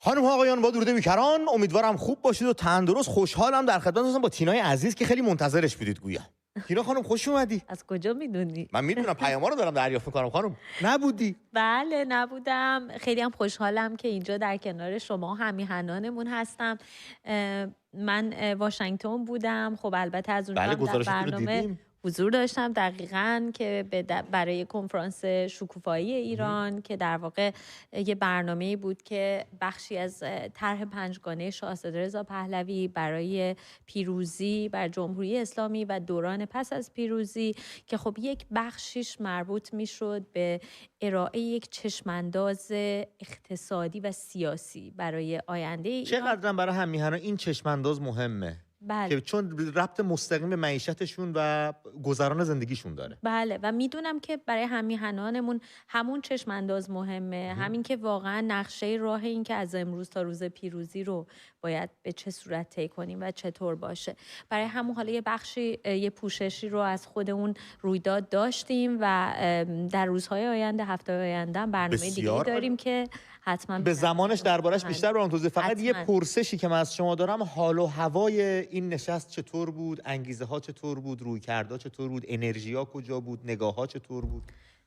خانم ها آقایان، با درود بیکران، امیدوارم خوب باشید و تندرست. خوشحالم در خدمتتون با تینای عزیز که خیلی منتظرش بودید گویا. تینا خانم خوش اومدی. از کجا میدونی؟ من میدونم، پیاما رو دارم دریافت میکنم. خانم نبودی؟ بله نبودم. خیلی هم خوشحالم که اینجا در کنار شما همیهنانمون هستم. من واشنگتن بودم. خب البته از اونجا بله، هم در گزارشتون رو برنامه دیدیم. حضور داشتم دقیقاً که برای کنفرانس شکوفایی ایران که در واقع یه برنامه‌ای بود که بخشی از طرح پنجگانه شاهزاده رضا پهلوی برای پیروزی بر جمهوری اسلامی و دوران پس از پیروزی، که خب یک بخشیش مربوط میشد به ارائه یک چشمانداز اقتصادی و سیاسی برای آینده ایران. چقدرم برای همیهنان این چشمانداز مهمه؟ بله. که چون ربط مستقیم به معیشتشون و گذران زندگیشون داره. بله، و میدونم که برای همیهنانمون همون چشمانداز مهمه. همین که واقعا نقشه راه این که از امروز تا روز پیروزی رو باید به چه صورت طی کنیم و چطور باشه. برای همون حالا یه بخشی، یه پوششی رو از خود اون رویداد داشتیم و در روزهای آینده، هفته آینده برنامه دیگه داریم که حتما به زمانش دربارش بیشتر برام توضیح. فقط یه پرسشی که من از شما دارم، حال و هوای این نشست چطور بود؟ انگیزه ها چطور بود؟ رویکردها چطور بود؟ انرژی ها کجا بود؟ نگاه ها چطور بود؟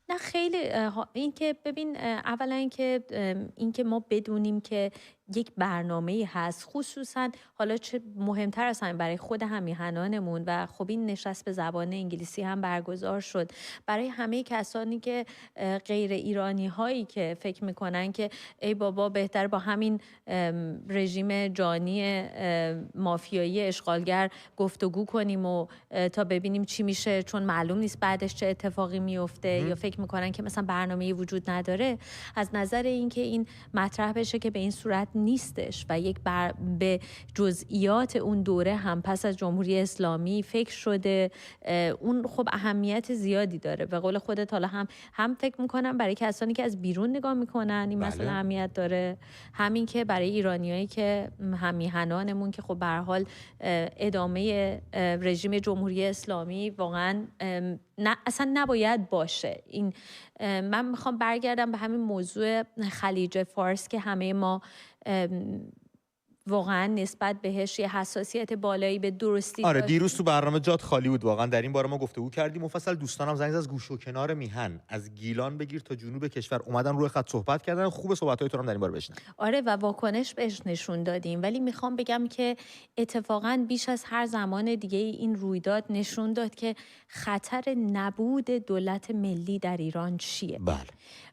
نه خیلی این که ببین، اولا این که ما بدونیم که یک برنامه‌ای هست، خصوصا حالا چه مهمتر از همین برای خود همیهنانمون، و خب این نشست به زبان انگلیسی هم برگزار شد برای همه کسانی که غیر ایرانی هایی که فکر میکنن که ای بابا بهتر با همین رژیم جانی مافیایی اشغالگر گفتگو کنیم و تا ببینیم چی میشه، چون معلوم نیست بعدش چه اتفاقی میفته، یا فکر میکنن که مثلا برنامه‌ای وجود نداره. از نظر اینکه این مطرح بشه که به این صورت نیستش و به جزئیات اون دوره هم پس از جمهوری اسلامی فکر شده، اون خب اهمیت زیادی داره. به قول خودت حالا هم فکر میکنم برای کسانی که از بیرون نگاه میکنن این مسئله اهمیت داره، همین که برای ایرانیایی که همیهنانمون که خب به هر حال ادامه رژیم جمهوری اسلامی واقعا اصلا نباید باشه. این من میخوام برگردم به همین موضوع خلیج فارس که همه ما واقعا نسبت بهش یه حساسیت بالایی به درستی آره داشتیم. دیروز تو برنامه جات خالی بود واقعا، در این باره ما گفتگو کردیم مفصل. دوستانم زنگ از گوش و کنار میهن، از گیلان بگیر تا جنوب کشور اومدن روی خط صحبت کردن. خوب صحبت‌های تو رو در این باره بشنویم. آره و واکنش بهش نشون دادیم، ولی میخوام بگم که اتفاقا بیش از هر زمان دیگه این رویداد نشون داد که خطر نبود دولت ملی در ایران چیه. بله.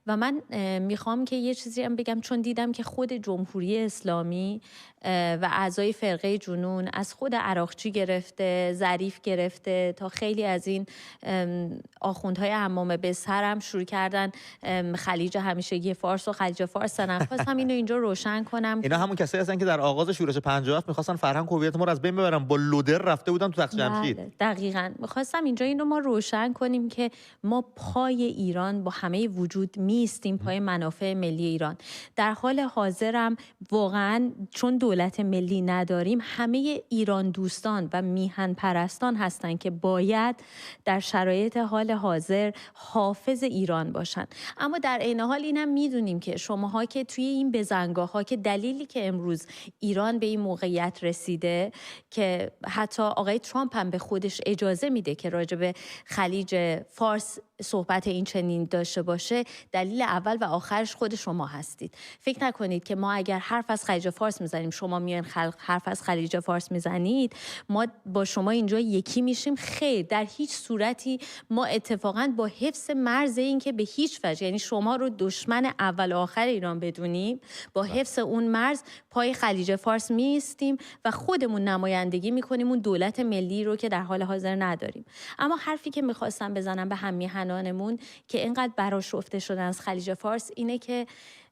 و من میخوام که یه چیزی هم بگم، چون دیدم که خود جمهوری اسلامی و اعضای فرقه جنون از خود عراقچی گرفته، ظریف گرفته تا خیلی از این آخوندهای عمامه به سر هم شروع کردن خلیج همیشگی فارس و خلیج فارس سنم. خواستم اینو اینجا روشن کنم. اینا همون کسایی هستن که در آغاز شورش 57 میخواستن فرهنگ هویت ما رو از بین ببرن، با لودر رفته بودن تو تخت جمشید. دقیقاً میخواستم اینجا اینو ما روشن کنیم که ما پای ایران با همه وجود میستیم، پای منافع ملی ایران. در حال حاضرم واقعاً چون دولت ملی نداریم، همه ایران دوستان و میهن پرستان هستن که باید در شرایط حال حاضر حافظ ایران باشن. اما در عین حال اینم میدونیم که شماها که توی این بزنگاه‌ها، که دلیلی که امروز ایران به این موقعیت رسیده که حتی آقای ترامپ هم به خودش اجازه میده که راجع به خلیج فارس صحبت این چنین داشته باشه، دلیل اول و آخرش خود شما هستید. فکر نکنید که ما اگر حرف از خلیج فارس میزنیم، شما میان حرف از خلیج فارس میزنید، ما با شما اینجا یکی میشیم. خیر، در هیچ صورتی. ما اتفاقا با حفظ مرز این که به هیچ وجه، یعنی شما رو دشمن اول و آخر ایران بدونیم، با حفظ اون مرز پای خلیج فارس میستیم و خودمون نمایندگی میکنیم اون دولت ملی رو که در حال حاضر نداریم. اما حرفی که میخواستم بزنم به همیهنانمون که اینقدر برآشفته شدن از خلیج فارس اینه که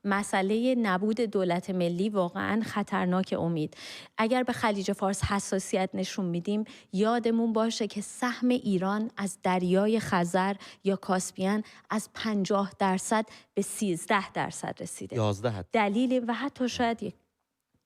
مسئله نبود دولت ملی واقعا خطرناک. امید، اگر به خلیج فارس حساسیت نشون میدیم، یادمون باشه که سهم ایران از دریای خزر یا کاسپیان از 50% به 13% رسیده. 11 دلیل و حتی شاید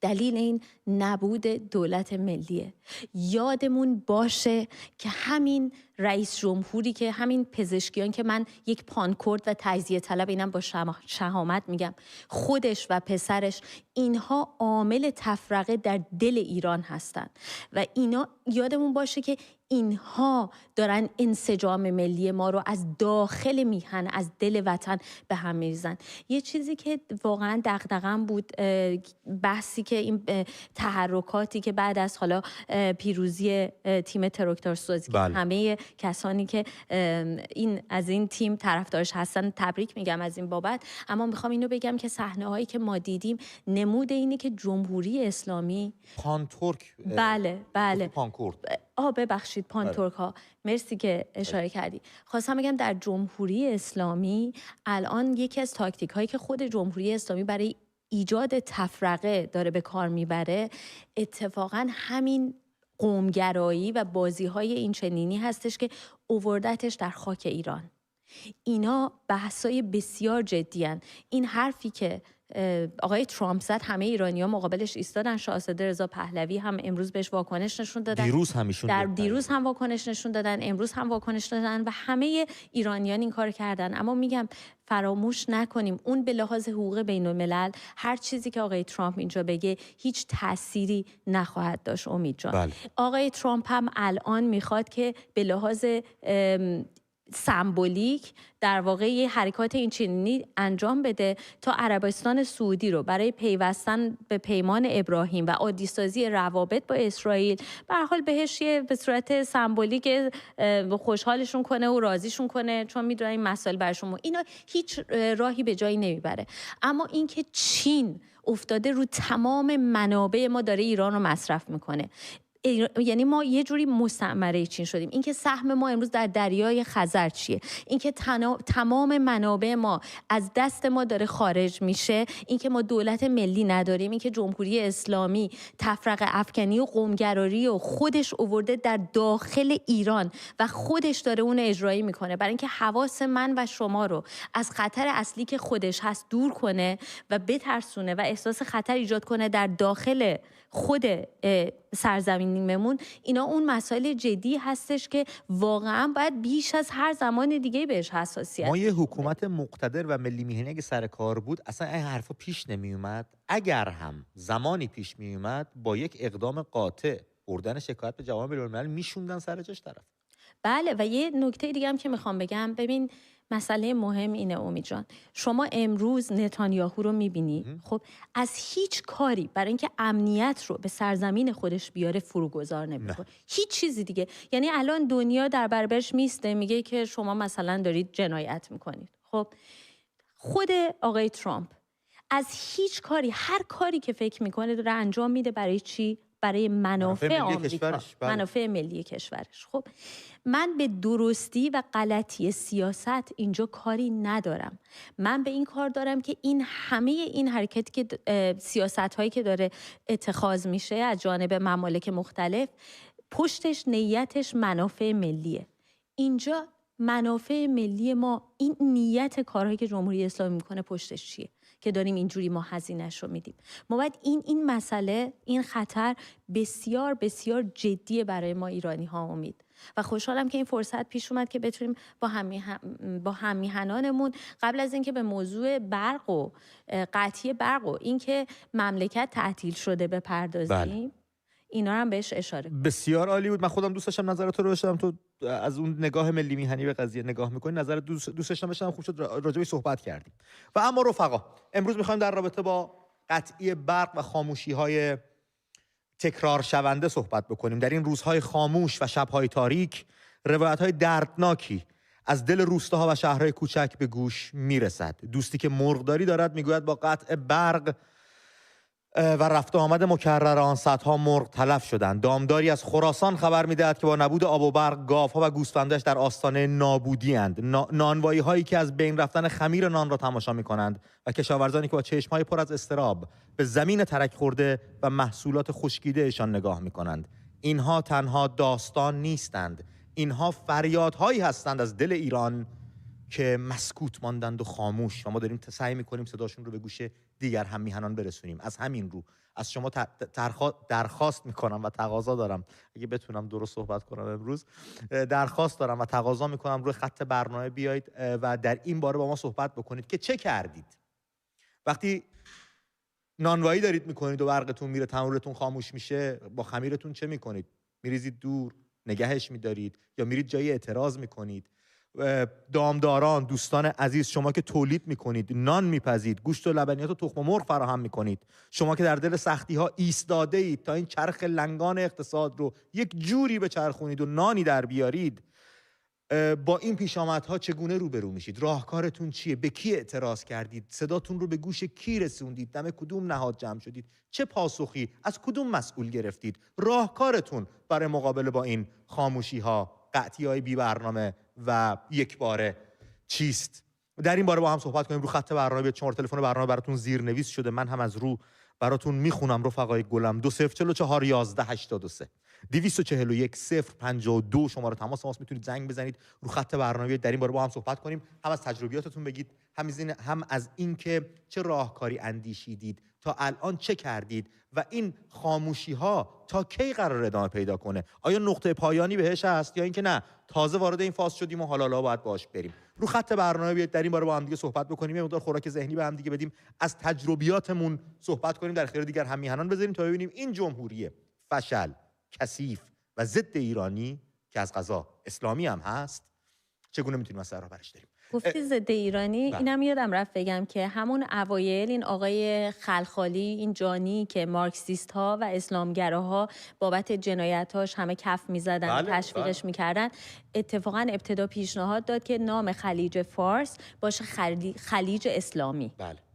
دلیل این نبود دولت ملیه. یادمون باشه که همین رئیس جمهوری که همین پزشکیان که من یک پانکورد و تجزیه طلب، اینم با شهامت میگم، خودش و پسرش، اینها عامل تفرقه در دل ایران هستن و اینا یادمون باشه که اینها دارن انسجام ملی ما رو از داخل میهن، از دل وطن به هم میریزن. یه چیزی که واقعا دغدغه‌ام بود، بحثی که این تحرکاتی که بعد از حالا پیروزی تیم تراکتورسازی، بله. همه کسانی که از این تیم طرفدارش هستن تبریک میگم از این بابت، اما میخوام اینو بگم که صحنه‌هایی که ما دیدیم نمود اینه که جمهوری اسلامی پانتورک، بله پانکورد، ببخشید پانتورک ها، مرسی که اشاره کردی. خواستم بگم در جمهوری اسلامی الان یکی از تاکتیک هایی که خود جمهوری اسلامی برای ایجاد تفرقه داره به کار میبره، اتفاقا همین قومگرایی و بازی های این چنینی هستش که اووردتش در خاک ایران. اینا بحثای بسیار جدی هن. این حرفی که آقای ترامپ زد همه ایرانی‌ها مقابلش ایستادن. شاهزاده رضا پهلوی هم امروز بهش واکنش نشون دادن، دیروز هم واکنش نشون دادن، امروز هم واکنش دادن و همه ایرانیان این کار کردن. اما میگم فراموش نکنیم اون به لحاظ حقوق بین‌الملل هر چیزی که آقای ترامپ اینجا بگه هیچ تأثیری نخواهد داشت. امید جان، بله. آقای ترامپ هم الان میخواد که به لحاظ سمبولیک در واقع یه حرکات این چنینی انجام بده تا عربستان سعودی رو برای پیوستن به پیمان ابراهیم و عادی‌سازی روابط با اسرائیل به هر حال بهش به صورت سمبولیک خوشحالشون کنه و راضیشون کنه، چون میدونه این مسائل برشون اینا هیچ راهی به جایی نمیبره. اما اینکه چین افتاده رو تمام منابع ما، داره ایران رو مصرف میکنه، یعنی ما یه جوری مستعمره چین شدیم. اینکه سهم ما امروز در دریای خزر چیه، اینکه تمام منابع ما از دست ما داره خارج میشه، اینکه ما دولت ملی نداریم، اینکه جمهوری اسلامی تفرقه افکنی و قومگرایی و خودش آورده در داخل ایران و خودش داره اون اجرایی میکنه برای اینکه حواس من و شما رو از خطر اصلی که خودش هست دور کنه و بترسونه و احساس خطر ایجاد کنه در داخل خود سرزمینیمون. اینا اون مسائل جدی هستش که واقعا باید بیش از هر زمان دیگه بهش حساسیت. ما یه حکومت مقتدر و ملی میهنی اگه سر کار بود اصلا این حرفا پیش نمی اومد. اگر هم زمانی پیش می اومد با یک اقدام قاطع بردن شکایت به جوامع بین‌الملل میشوندن سر جاش طرف. بله و یه نکته دیگه هم که میخوام بگم، ببین مسئله مهم اینه امید جان، شما امروز نتانیاهو رو میبینی، خب از هیچ کاری برای اینکه امنیت رو به سرزمین خودش بیاره فروگذار نمیکنه، هیچ چیزی دیگه. یعنی الان دنیا در برابرش میسته، میگه که شما مثلا دارید جنایت میکنید. خب خود آقای ترامپ از هیچ کاری، هر کاری که فکر میکنه داره انجام میده برای چی؟ برای منافع آمریکا، منافع ملی کشورش. خب من به درستی و غلطی سیاست اینجا کاری ندارم. من به این کار دارم که این همه این حرکتی که سیاست هایی که داره اتخاذ میشه از جانب ممالک مختلف، پشتش نیتش منافع ملیه. اینجا منافع ملی ما، این نیت کارهایی که جمهوری اسلامی میکنه پشتش چیه که داریم اینجوری ما هزینه‌اش رو میدیم؟ ما باید این مسئله، این خطر بسیار بسیار جدیه برای ما ایرانی ها. امید و خوشحالم که این فرصت پیش اومد که بتونیم با هم‌میهنانمون قبل از اینکه به موضوع برق و قطعی برق و اینکه مملکت تعطیل شده بپردازیم. بله. اینا هم بهش اشاره کنم. بسیار عالی بود. من خودم دوست داشتم نظر تو رو بشنوم. تو از اون نگاه ملی میهنی به قضیه نگاه می‌کنی، نظر دوست داشتم بشنوم. خوب شد راجع به صحبت کردیم. و اما رفقا، امروز می‌خوایم در رابطه با قطعی برق و خاموشی‌های تکرار شونده صحبت بکنیم. در این روزهای خاموش و شب‌های تاریک، روایت‌های دردناکی از دل روستاها و شهرهای کوچک به گوش میرسد. دوستی که مرغداری دارد میگوید با قطع برق و رفت آمد مکرر آن صدها مرغ تلف شدند. دامداری از خراسان خبر می‌دهد که با نبود آب و برق گاوها و گوسفندش در آستانه نابودی اند. نانوایی هایی که از بین رفتن خمیر نان را تماشا می‌کنند و کشاورزانی که با چشم‌های پر از اضطراب به زمین ترک خورده و محصولات خشکیده‌شان نگاه می‌کنند. اینها تنها داستان نیستند، اینها فریادهایی هستند از دل ایران که مسکوت ماندند و خاموش، و ما داریم سعی می‌کنیم صداشون رو به گوش دیگر هم میهنان برسونیم. از همین رو از شما درخواست میکنم و تقاضا دارم، اگه بتونم درست صحبت کنم امروز، درخواست دارم و تقاضا میکنم روی خط برنامه بیایید و در این باره با ما صحبت بکنید که چه کردید وقتی نانوایی دارید میکنید و برقتون میره، تنورتون خاموش میشه، با خمیرتون چه میکنید؟ میریزید دور، نگهش میدارید، یا میرید جایی اعتراض میکنید؟ دامداران، دوستان عزیز، شما که تولید میکنید، نان میپزید، گوشت و لبنیات و تخم مرغ فراهم میکنید، شما که در دل سختی ها ایستاده اید تا این چرخ لنگان اقتصاد رو یک جوری بچرخونید و نانی در بیارید، با این پیشامدها چگونه روبرو میشید؟ راهکارتون چیه؟ به کی اعتراض کردید؟ صداتون رو به گوش کی رسوندید؟ دم کدوم نهاد جمع شدید؟ چه پاسخی از کدوم مسئول گرفتید؟ راهکارتون برای مقابله با این خاموشی ها، قطعی های بی برنامه و یک باره چیست؟ در این باره با هم صحبت کنیم. رو خط برنامه بیاد، شماره تلفن برنامه براتون زیرنویس شده، من هم از رو براتون میخونم رفقای گلم. 2044 11 83 241 052 شماره تماس ماست، میتونید زنگ بزنید رو خط برنامه، در این باره با هم صحبت کنیم، هم از تجربیاتتون بگید، هم از این که چه راهکاری اندیشیدید، تا الان چه کردید و این خاموشی ها تا کی قرار ادامه پیدا کنه؟ آیا نقطه پایانی بهش هست یا اینکه نه تازه وارد این فاز شدیم و حالا باید باش بریم؟ رو خط برنامه بیاید، در این باره با هم دیگه صحبت بکنیم، یه مقدار خوراک ذهنی به هم دیگه بدیم، از تجربیاتمون صحبت کنیم، در اختیار دیگر هم میهنان بذاریم تا ببینیم این جمهوری فشل، کثیف و ضد ایرانی که از قضا اسلامی هم هست چگونه میتونیم از راه برش داریم. گفتی ضد ایرانی، اینم یادم رفت بگم که همون اوایل این آقای خلخالی، این جانی که مارکسیست ها و اسلامگراها بابت جنایتاش همه کف میزدن و تشویقش میکردن، اتفاقا ابتدا پیشنهاد داد که نام خلیج فارس باشه خلیج اسلامی.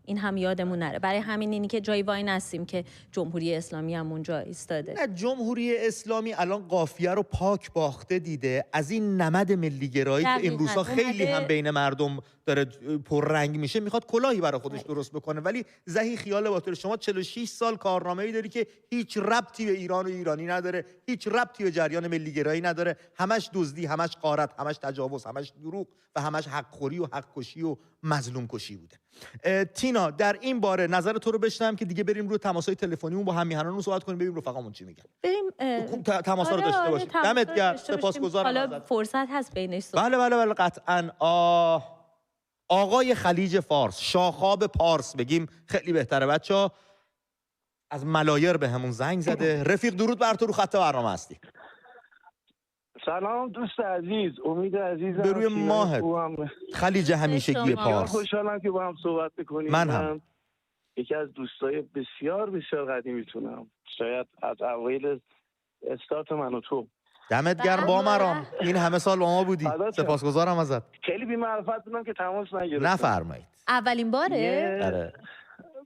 این هم یادمون نره. برای همین اینی که جای وای نستیم که جمهوری اسلامی هم اونجا ایستاده. نه، جمهوری اسلامی الان قافیه رو پاک باخته دیده، از این نمد ملیگرایی که این روزها خیلی هم بین مردم داره پررنگ میشه، میخواد کلاهی برای خودش درست بکنه. ولی زهی خیال باطل، شما 46 سال کارنامه‌ای داری که هیچ ربطی به ایران و ایرانی نداره، هیچ ربطی به جریان ملیگرایی نداره، همش دزدی، همش غارت، همش تجاوز، همش دروغ و همش حق خوری و حق کشی و مظلوم کشی بوده. تینا، در این باره نظر تو رو بشنوم که دیگه بریم روی تماس‌های تلفنیمون با هم میهنانمون صحبت کنیم، ببینیم رفقامون چی میگن. بریم تماس‌ها رو داشته باشیم. دمت گرم، سپاسگزارم. حالا فرصت هست بینش. بله قطعاً. آقای خلیج فارس، شاخاب پارس بگیم خیلی بهتره بچه‌ها، از ملایر به همون زنگ زده. رفیق درود بر تو، رو خط برنامه هستی. سلام دوست عزیز، امید عزیزم، به روی ماهت خلیج همیشگی پارس. خوشحالم که با هم صحبت می‌کنیم. من هم یکی از دوستای بسیار بسیار قدیمیتونم، شاید از اوایل استارت من و تو. دمت گرم با مرام، این همه سال با ما بودی، سپاسگزارم ازت. خیلی بی‌معرفت بودم که تماس نگرفتم. نفرمایید. اولین باره؟ آره.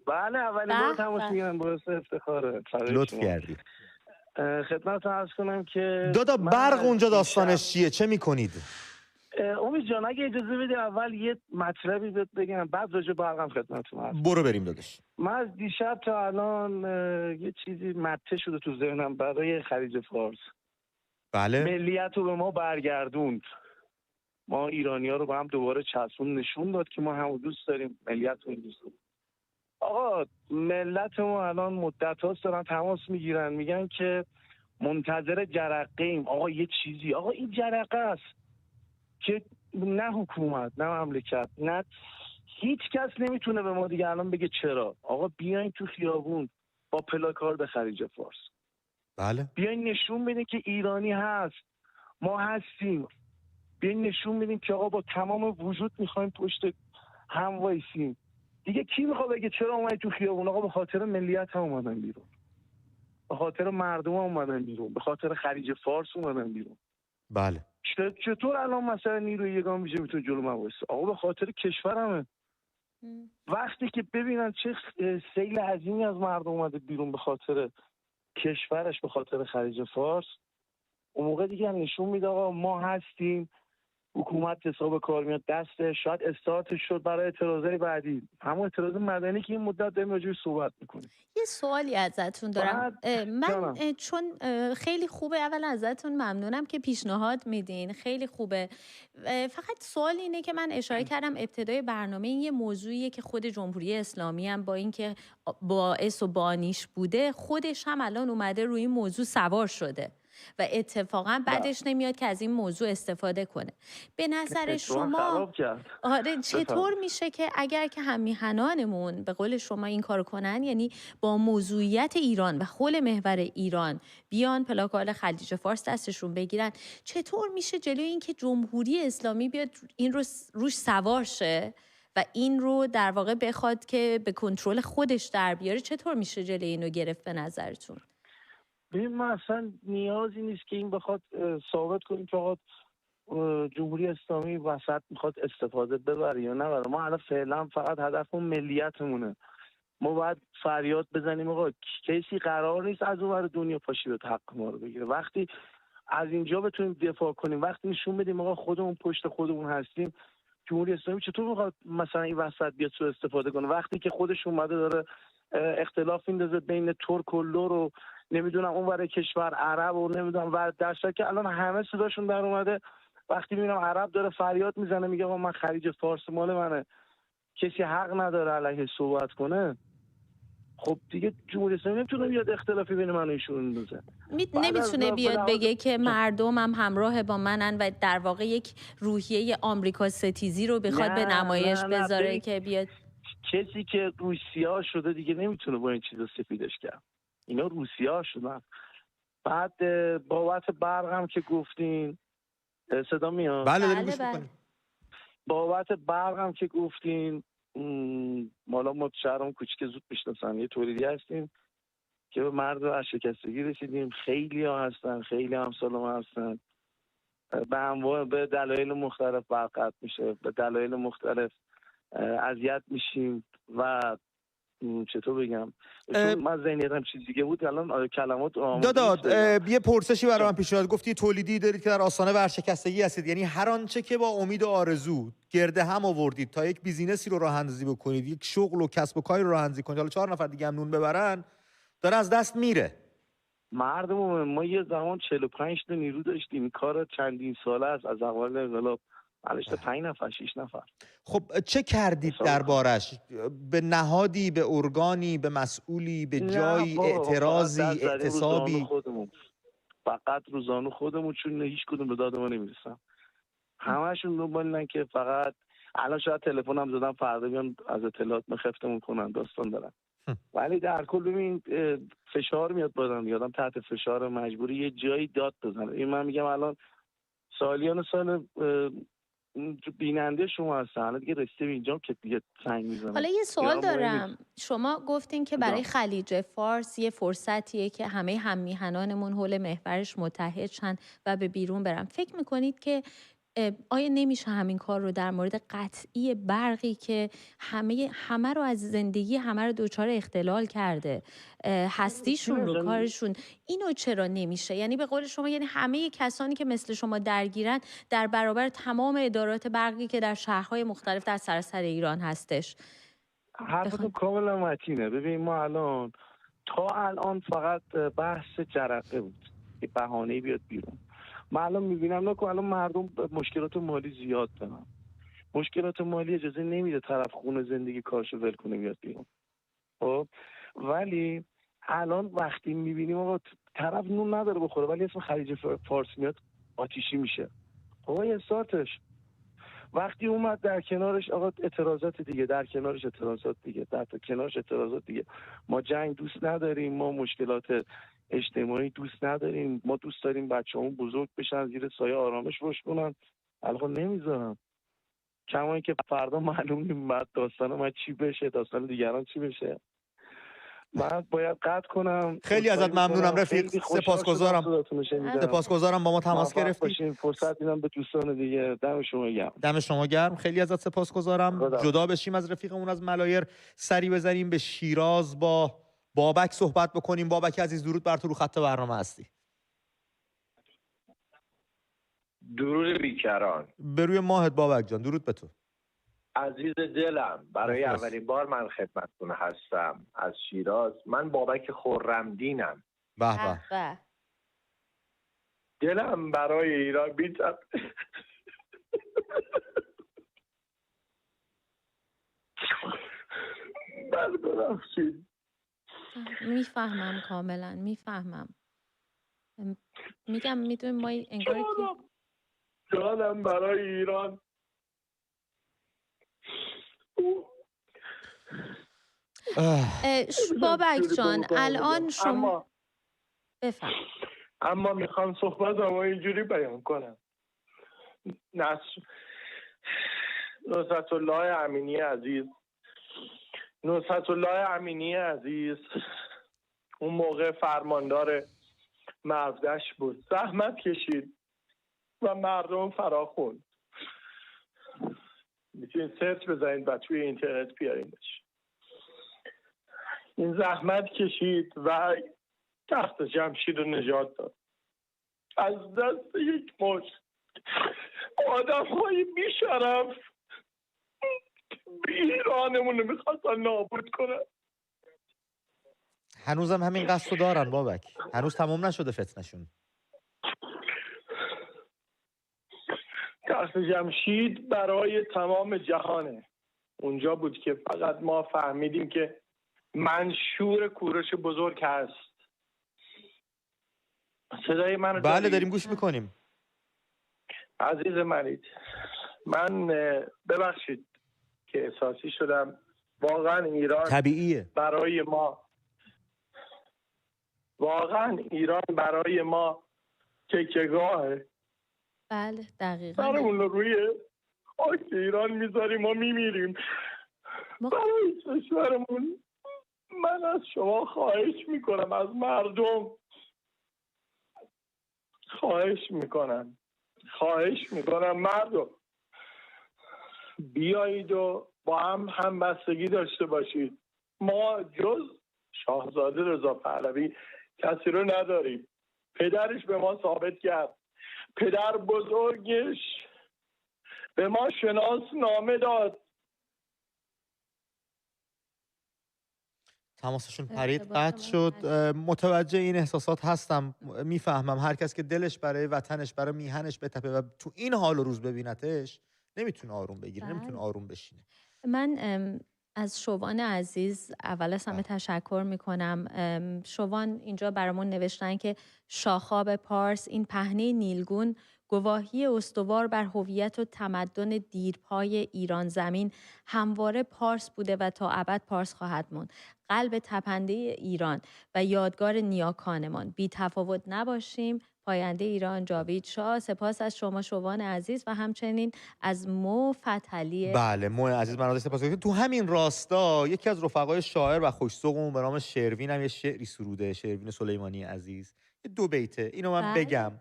بله اولین بار تماس میگیرم، باعث افتخاره. لطف کردی. خدمت عرض کنم که دادا برق اونجا داستانش چیه؟ چه میکنید؟ امید جان اگه اجازه بدی اول یه مطلبی بهت بگم، بعد راجع به برقم خدمتتون هستم. برو بریم داداش. من از دیشب تا الان یه چیزی مته شده تو ذهنم برای خلیج فارس. بله. ملیت رو به ما برگردوند، ما ایرانی‌ها رو با هم دوباره چسبون، نشون داد که ما هم دوست داریم، ملیت رو دوست داریم. آقا ملت ما الان مدت هاست دارن تماس میگیرن، میگن که منتظر جرقه ایم. آقا یه چیزی، آقا این جرقه است که نه حکومت، نه مملکت، نه هیچ کس نمیتونه به ما دیگه الان بگه چرا. آقا بیاین تو خیابون با پلاکارد خلیج فارس. بله. بیاین نشون بدین که ایرانی هست، ما هستیم. بیاین نشون بدین که آقا با تمام وجود میخوایم پشت هم وایسیم. دیگه کی میخواد بگه چرا اومدی تو خیابون؟ آقا به خاطر ملیت هم اومدن بیرون، به خاطر مردم هم اومدن بیرون، به خاطر خلیج فارس اومدن بیرون. بله. چطور الان مثلا نیروی یگان ویژه میتونه جلو من وایسه؟ آقا به خاطر کشورمه. وقتی که ببینن چه سیل عظیمی از مردم اومده بیرون به خاطر کشورش، به خاطر خلیج فارس، اون موقع دیگه نشون میده آقا ما هستیم، حکومت حساب کار میاد دسته، شاید استارتش شد برای اعتراضای بعدی، همون اعتراض مدنی که این مدت داریم راجعش صحبت میکنیم. یه سوالی ازتون دارم. من چون خیلی خوبه، اول ازتون ممنونم که پیشنهاد میدین، خیلی خوبه. فقط سوال اینه که من اشاره کردم ابتدای برنامه، این یه موضوعیه که خود جمهوری اسلامی هم با اینکه باعث و بانیش بوده، خودش هم الان اومده روی این موضوع سوار شده و اتفاقا بعدش نمیاد که از این موضوع استفاده کنه. به نظر شما چطور میشه که اگر که هم‌میهنانمون به قول شما این کارو کنن، یعنی با موضوعیت ایران و حول محور ایران بیان پلاکال خلیج فارس دستشون بگیرن، چطور میشه جلوی این که جمهوری اسلامی بیاد این رو روش سوار شه و این رو در واقع بخواد که به کنترل خودش در بیاره، چطور میشه جلوی اینو گرفت به نظرتون؟ ببین ما اصلا نیازی نیست که این بخواد ثابت کنیم که آقا جمهوری اسلامی وسط میخواد استفاده ببره یا نبره. ما الان فعلا فقط هدفمون ملیتمونه. ما باید فریاد بزنیم آقا کسی قرار نیست از اون ور دنیا پاشی به حق ما رو بگیره. وقتی از اینجا بتونیم دفاع کنیم، وقتی نشون بدیم آقا خودمون پشت خودمون هستیم، جمهوری اسلامی چطور میخواد مثلا این وسط بیاد سوء استفاده کنه؟ وقتی که خودش اومده داره اختلاف میندازه بین ترک و لور و نمیدونم اون ور کشور عرب و نمیدونم و در صورتی که الان همه صداشون در اومده. وقتی میبینم عرب داره فریاد میزنه میگه آقا من خلیج فارس مال منه، کسی حق نداره علیه صحبت کنه، خب دیگه جمهوری اسلامی نمیتونه بیاد اختلافی بین من و ایشون اندازه. نمیتونه بیاد بگه که مردمم همراه با منن و در واقع یک روحیه آمریکا ستیزی رو بخواد به نمایش بذاره که بیاد. کسی که روسیا شده دیگه نمیتونه با این چیزا سفیدش کرد. اینا روسیا شدن. بعد بابت برق هم که گفتین، صدا میاد؟ بله داریم گوش می‌کنیم. بابت برق هم که گفتین، مالا ما شهرمون کوچیک زود میشناسن، یه تولیدی هستیم که به مرز ورشکستگی رسیدیم. خیلی ها هستن، خیلی همسال ما هستن، به دلایل مختلف برق قطع میشه، به دلایل مختلف اذیت میشیم و چطور بگم، من ذهنیتم چیز دیگه بود الان کلمات داد. یه پرسشی برای من پیش اومد. گفتی تولیدی دارید که در آستانه ورشکستگی هستید، یعنی هر آنچه که با امید و آرزو گرده هم آوردید تا یک بیزینسی رو راه اندازی بکنید، یک شغل و کسب و کاری رو راه اندازی کنید، حالا 4 نفر دیگه هم نون ببرن، داره از دست میره. مردم ما یه زمان 45 تا نیرو داشتیم، این کار چندین ساله است، از اول انقلاب الان 5 نفر 6 نفر. خب چه کردید دربارش؟ به نهادی، به ارگانی، به مسئولی، به جایی، اعتراضی، اعتصابی؟ فقط روزانه خودمون، چون هیچ کدوم به داد ما نمیرسن. همشون دنبالن که فقط الان شاید تلفنم زدم فردا بیان از اطلاعات مخفتمون کنن، داستان دارن. ولی در کل ببین فشار میاد بادم، یادم تحت فشار مجبوری یه جایی داد بزنه. این من میگم الان سالیان سال بیننده شما هستن، الان دیگه رسیده به اینجا که دیگه سنگ میزنن. حالا یه سوال دارم. شما گفتین که برای خلیج فارس یه فرصتیه که همه هم‌میهنانمون حول محورش متحد شن و به بیرون برن. فکر میکنید که آیا نمیشه همین کار رو در مورد قطعی برقی که همه رو از زندگی همه رو دچار اختلال کرده، هستیشون رو، کارشون، اینو چرا نمیشه؟ یعنی به قول شما، یعنی همه کسانی که مثل شما درگیرن در برابر تمام ادارات برقی که در شهرهای مختلف در سراسر ایران هستش. حرفتون کاملا متینه. ببین ما الان تا الان فقط بحث جرقه بود که بهانه‌ای بیاد بیرون. من الان میبینم که الان مردم مشکلات مالی زیاد دارن. مشکلات مالی اجازه نمیده طرف خونه زندگی کارشو ول کنه بیاد بیرون. خب ولی الان وقتی میبینیم آقا طرف نون نداره بخوره ولی اسم خلیج فارس میاد آتیشی میشه. خب یه استارتش. وقتی اومد در کنارش آقا اعتراضات دیگه، در کنارش اعتراضات دیگه، در کنارش اعتراضات دیگه. ما جنگ دوست نداریم، ما مشکلات اجتماعی دوست نداریم، ما دوست داریم بچه‌مون بزرگ بشن زیر سایه آرامش رشد کنن. الان نمیذارن. کما اینکه فردا معلوم نیست داستان ما چی بشه، داستان دیگران چی بشه. من باید قطع کنم. خیلی ازت ممنونم رفیق، سپاسگزارم با ما تماس گرفتی. فرصت میدم به دوستان دیگه. دم شما گرم. دم شما گرم. خیلی ازت سپاسگزارم. جدا بشیم از رفیقمون از ملایر، سری بزنیم به شیراز، با بابک صحبت بکنیم. بابک عزیز درود بر تو، رو خط برنامه هستی. درود بیکران. به روی ماهت بابک جان، درود به تو. عزیز دلم، برای مخلص. اولین بار من خدمتتون هستم از شیراز. من بابک خرمدینم. به به. به. دلم برای ایران بی‌تب. ببخشید. میفهمم کاملا، میفهمم. میگم میدونی ما انگار که جانم برای ایران. بابک جان الان شما بفهم. اما میخوام صحبتم اینجوری بیان کنم. نصرت الله امینی عزیز اون موقع فرماندار مرزدشت بود، زحمت کشید و مردم فراخوند. میتونید سرچ بزنید و توی اینترنت بیارینش. این زحمت کشید و تخت جمشید رو نجات داد از دست یک مشت آدم های بیشرف. ایرانمون رو میخواستن نابود کنن. هنوزم همین قصد رو دارن بابک، هنوز تمام نشده فتنشون. تخت جمشید برای تمام جهانه. اونجا بود که فقط ما فهمیدیم که منشور کوروش بزرگ هست. صدای منو بله داریم گوش میکنیم. عزیز منید، من ببخشید که احساسی شدم. واقعا ایران طبیعیه. برای ما تکیه‌گاهه. بله دقیقاً. سرمون رو روی خاک ایران میذاریم و میمیریم برای کشورمون. من از شما خواهش میکنم، از مردم خواهش میکنم مردم بیایید و با هم همبستگی داشته باشید. ما جز شاهزاده رضا پهلوی کسی رو نداریم. پدرش به ما ثابت کرد، پدر بزرگش به ما شناس نامه داد. تماسشون پرید، قطع شد. متوجه این احساسات هستم، میفهمم. هر کس که دلش برای وطنش، برای میهنش بتپه و تو این حال و روز ببینتش نمیتونه آروم بگیره، نمیتونه آروم بشینه. من از شوان عزیز اول از همه تشکر میکنم. شوان اینجا برامون نوشتن که شاخاب پارس، این پهنه نیلگون، گواهی استوار بر هویت و تمدن دیرپای ایران زمین، همواره پارس بوده و تا ابد پارس خواهد موند. قلب تپنده ایران و یادگار نیاکانمان. بی تفاوت نباشیم. پاینده ایران جاوید شاه. سپاس از شما شوان عزیز و همچنین از مو فتحعلی. بله مو عزیز، من ازش سپاسگزارم. تو همین راستا یکی از رفقای شاعر و خوش‌ذوقمون به نام شروین هم یه شعری سروده، شروین سلیمانی عزیز، یه 2 بیته، اینو من بگم.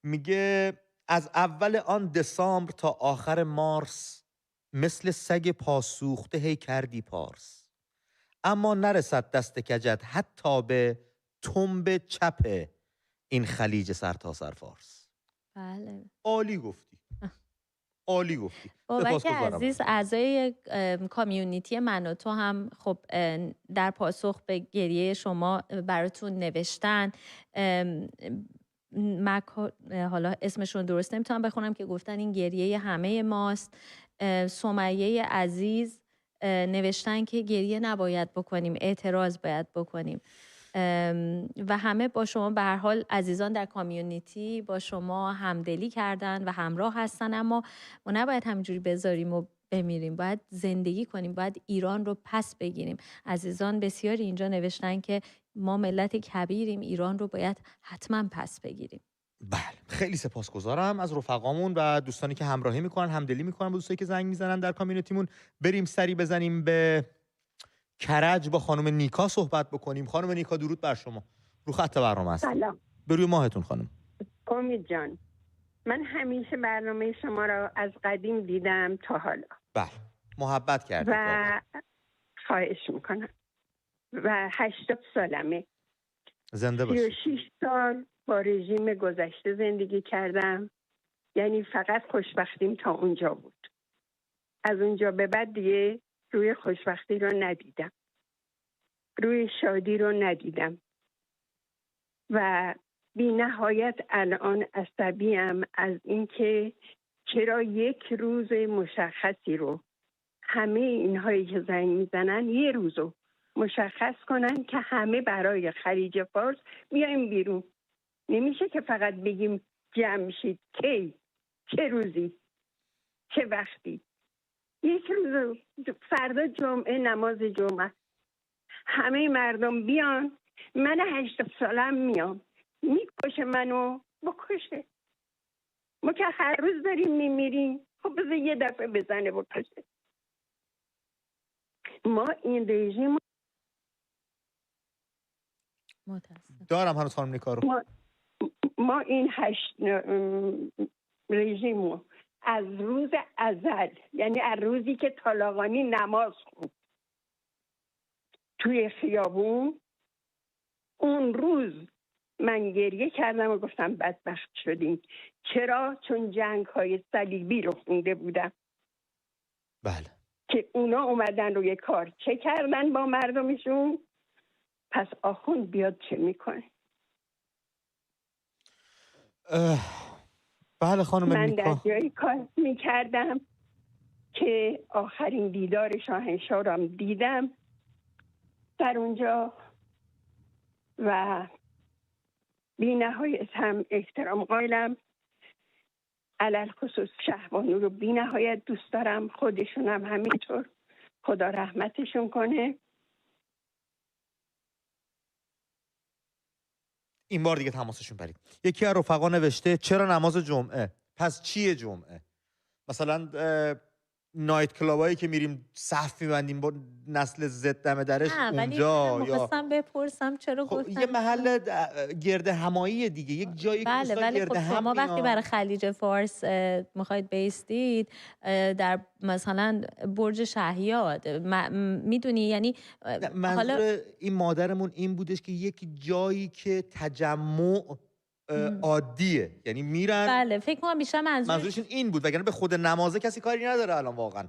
میگه از اول آن دسامبر تا آخر مارس، مثل سگ پاسوخته هی کردی پارس، اما نرسد دست کجت حتی به تنب چپ این خلیج سر تا سر فارس. بله عالی گفتی. عالی گفتی. بابک عزیز اعضای کامیونیتی من و تو هم خب در پاسخ به گریه شما براتون نوشتن. حالا اسمشون درست نمیتونم بخونم که گفتن این گریه همه ماست. سمیه عزیز نوشتن که گریه نباید بکنیم، اعتراض باید بکنیم. و همه با شما به هر حال عزیزان در کامیونیتی با شما همدلی کردن و همراه هستن، اما ما نباید همینجوری بذاریم و بمیریم، باید زندگی کنیم، باید ایران رو پس بگیریم. عزیزان بسیاری اینجا نوشتن که ما ملت کبیریم، ایران رو باید حتما پس بگیریم. بله خیلی سپاسگزارم از رفقامون و دوستانی که همراهی میکنن، همدلی میکنن با دوستانی که زنگ میزنن در کامیونیتیمون. بریم سری بزنیم به کرج، با خانم نیکا صحبت بکنیم. خانم نیکا درود بر شما، رو خط برنامه هستید. سلام. به روی ماهتون خانم. امید جان، من همیشه برنامه شما را از قدیم دیدم تا حالا. بله محبت کردید و خواهش میکنم. و 80 سالمه. زنده باشید. 36 سال با رژیم گذشته زندگی کردم یعنی فقط خوشبختیم تا اونجا بود. از اونجا به بعد دیگه روی خوشبختی رو ندیدم، روی شادی رو ندیدم و بی نهایت الان عصبیم از اینکه چرا یک روز مشخصی رو همه اینهایی که زنگ میزنن یه روزو مشخص کنن که همه برای خلیج فارس بیایم بیرون. نمیشه که فقط بگیم جمع شید. کی؟ چه روزی؟ چه وقتی؟ یک روز، فردا جمعه، نماز جمعه، همه مردم بیان، من 8 سالم میام، میکشه منو بکشه. ما که هر روز داریم میمیریم، خب بذار یه دفعه بزنه بکشه. ما این رژیم دارم هنوز خانم نیکارو. ما این رژیم از روز ازل، یعنی از روزی که طالقانی نماز خوند توی خیابون، اون روز من گریه کردم و گفتم بدبخت شدیم. چرا؟ چون جنگ‌های صلیبی رو خونده بودم. بله. که اونا اومدن روی کار چه کردن با مردمشون، پس آخوند بیاد چه میکنه. بله خانم من نیکا. در جایی کار میکردم که آخرین دیدار شاهنشاه رو دیدم در اونجا و بی نهایت هم احترام قائلم. علل خصوص شهبانو رو بی نهایت دوست دارم، خودشون هم همینطور، خدا رحمتشون کنه. این بار دیگه تماسشون پرید. یکی از رفقا نوشته چرا نماز جمعه؟ پس چیه جمعه؟ مثلا نایت کلابایی که میریم صف میبندیم با نسل زد دم درش اونجا، ولی میخواستم بپرسم چرا خب گفتن یه محل گرد همایی دیگه، یک جایی که بله، ولی گرد خب هم شما وقتی میان. برای خلیج فارس میخواید بیستید در مثلا برج شهیاد، میدونی، یعنی منظور این مادرمون این بودش که یک جایی که تجمع عادیه، یعنی میرن. بله، فکر کنم بیشتر منظورشون این بود، وگرنه به خود نمازه کسی کاری نداره الان واقعا.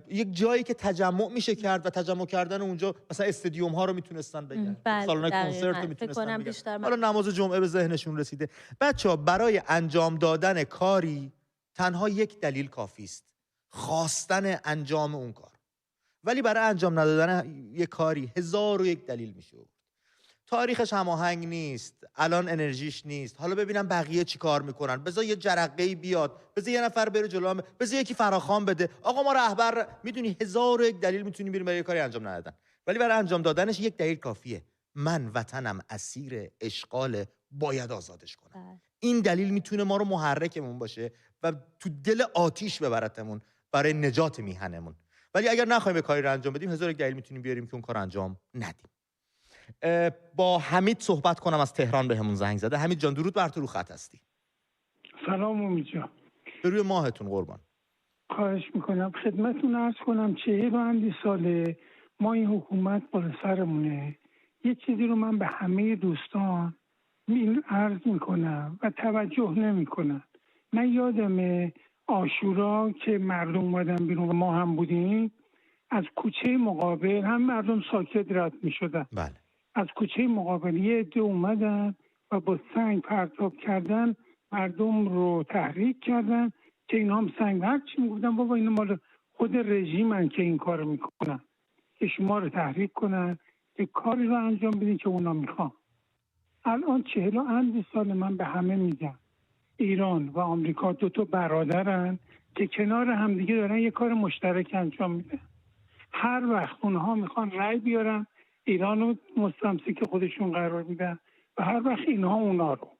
یک جایی که تجمع میشه کرد و تجمع کردن اونجا مثلا استادیوم ها رو میتونستن بگن، سالن کنسرت رو میتونستن بگن. حالا نماز جمعه به ذهنشون رسیده. بچه‌ها برای انجام دادن کاری تنها یک دلیل کافی است، خواستن انجام اون کار. ولی برای انجام ندادن یک کاری 1001 دلیل میشه. تاریخش هماهنگ نیست، الان انرژیش نیست، حالا ببینم بقیه چی کار میکنن، بذار یه جرقه‌ای بیاد، بذار یه نفر بره جلو، بذار یکی فراخوان بده، آقا ما رهبر، میدونی 1001 دلیل میتونیم بریم برای کاری انجام ندادن. ولی برای انجام دادنش یک دلیل کافیه، من وطنم اسیر اشغال، باید آزادش کنم. این دلیل میتونه ما رو محرکمون باشه و تو دل آتیش ببرتمون برای نجات میهنمون. ولی اگر نخوایم کاری رو انجام بدیم 1001 دلیل میتونیم بیاریم که اون کار انجام ندیم. با حمید صحبت کنم از تهران بهمون زنگ زده. حمید جان درود بر تو، رو خط هستی. سلام امید جان. به روی ماهتون قربان. خواهش میکنم خدمتتون عرض کنم 40 ساله ما این حکومت بالا سرمونه. یه چیزی رو من به همه دوستان عرض میکنم و توجه نمیکنن. من یادم عاشورا که مردم اومدن بیرون و ما هم بودیم، از کوچه مقابل هم مردم ساکت رد میشدن. بله. از کوچه مقابل یه عده اومدن و با سنگ پرتاب کردن مردم رو تحریک کردن که اینا هم سنگ هرچی میگفتن بابا اینا مال خود رژیمن که این کار میکنن که شما رو تحریک کنن که کاری رو انجام بدین که اونا میخوان. الان 40 سال من به همه میگم ایران و آمریکا 2 تا برادرن که کنار همدیگه دارن یه کار مشترک انجام میدن. هر وقت اونها میخوان رأی بیارن ایران رو مستمسک خودشون قرار میدن و هر وقت اینها اونا رو.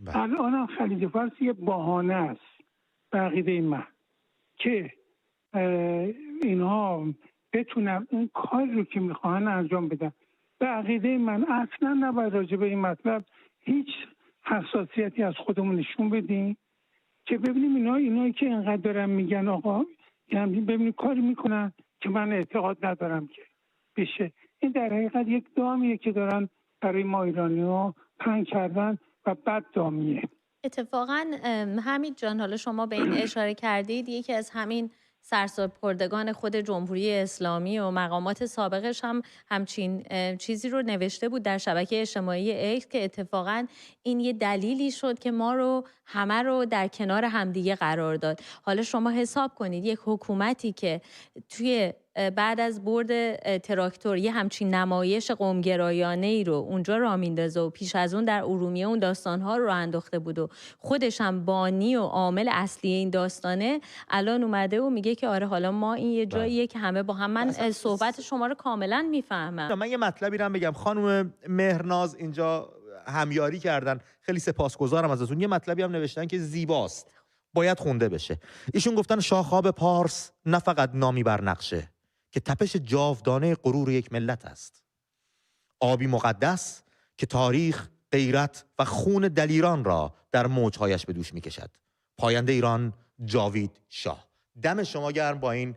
الان هم خلیج فارس یه بهانه است به عقیده من که اینها بتونن اون کار رو که میخوان انجام بدن. به عقیده من اصلا نباید راجع به این مطلب هیچ حساسیتی از خودمون نشون بدیم که ببینیم اینایی که اینقدر دارن میگن آقا، یعنی ببینیم کاری میکنن که من اعتقاد ندارم که بشه. این در حقیقت یک دامیه که دارن برای ما ایرانی ها پهن کردن و بد دامیه. اتفاقا حمید جان، حالا شما به این اشاره کردید، یکی از همین سرسپردگان خود جمهوری اسلامی و مقامات سابقش هم همچین چیزی رو نوشته بود در شبکه اجتماعی ایکس که اتفاقا این یه دلیلی شد که ما رو همه رو در کنار همدیگه قرار داد. حالا شما حساب کنید یک حکومتی که توی بعد از برد تراکتور یه همچین نمایش قومگرایانه ای رو اونجا راه میندازه و پیش از اون در ارومیه اون داستان‌ها رو انداخته بود و خودش هم بانی و عامل اصلی این داستانه، الان اومده و میگه که آره حالا ما این یه جاییه که همه با هم. من صحبت شما رو کاملا میفهمم. من یه مطلبی رو بگم، خانم مهرناز اینجا همیاری کردن، خیلی سپاسگزارم ازتون. یه مطلبی هم نوشتن که زیباست، باید خونده بشه. ایشون گفتن شاخاب پارس نه فقط نامی بر نقشه که تپش جاودانه غرور یک ملت است، آبی مقدس که تاریخ، غیرت و خون دلیران را در موجهایش به دوش میکشد. پاینده ایران جاوید شاه. دم شما گرم با این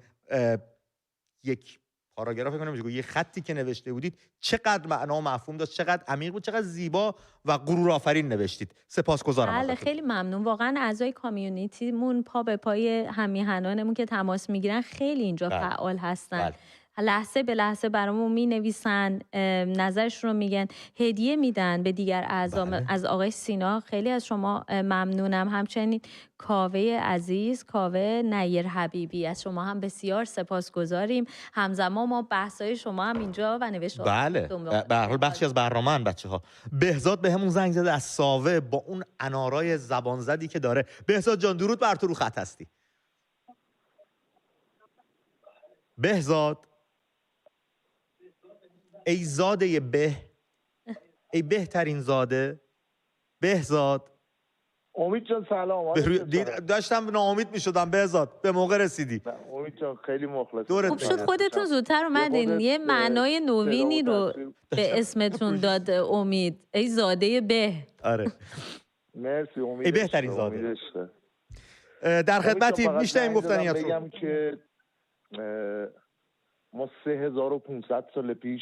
یک پاراگراف کنم یه خطی که نوشته بودید، چقدر معنا و مفهوم داشت، چقدر عمیق بود، چقدر زیبا و غرور آفرین نوشتید. سپاسگزارم. بله خیلی ممنون. واقعا اعضای کامیونیتیمون پا به پای همیهنانمون که تماس میگیرن خیلی اینجا فعال هستن. لحظه به لحظه برامون می نویسن، نظرشون رو میگن، هدیه میدن به دیگر اعضا. از آقای سینا خیلی از شما ممنونم. همچنین کاوه عزیز، کاوه نیر حبیبی، از شما هم بسیار سپاسگزاریم. همزمان ما بحثای شما هم اینجا و نوشته بله به هر حال بخشی از برنامه‌ان بچه‌ها. بهزاد بهمون زنگ زده از ساوه با اون انارای زبان زدی که داره. بهزاد جان درود بر تو، رو خط هستی. بهزاد ای زاده به، ای بهترین زاده بهزاد. امید جان سلام. داشتم ناامید میشدم بهزاد، به موقع رسیدی. امید جان خیلی مخلصم. خوب شد خودتون زودتر اومدین، یه معنای نوینی رو به اسمتون داد امید. ای زاده به. آره مرسی امید. ای بهترین زاده. در خدمتی میشتیم گفتنیات رو بگم که ما 3500 سال پیش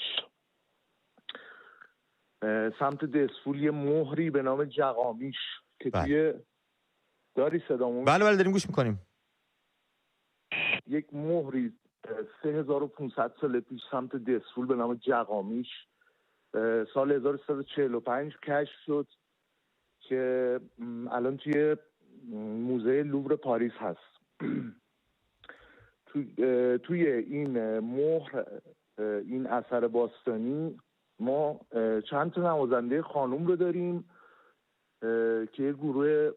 سمت دسفول یه مهری به نام جغامیش که توی داری صدامون؟ بله داریم گوش میکنیم. یک مهری 3500 سال پیش سمت دسفول به نام جغامیش سال 1345 کشف شد که الان توی موزه لوور پاریس هست. توی این مهر، این اثر باستانی، ما چند تا نوازنده خانوم رو داریم که یه گروه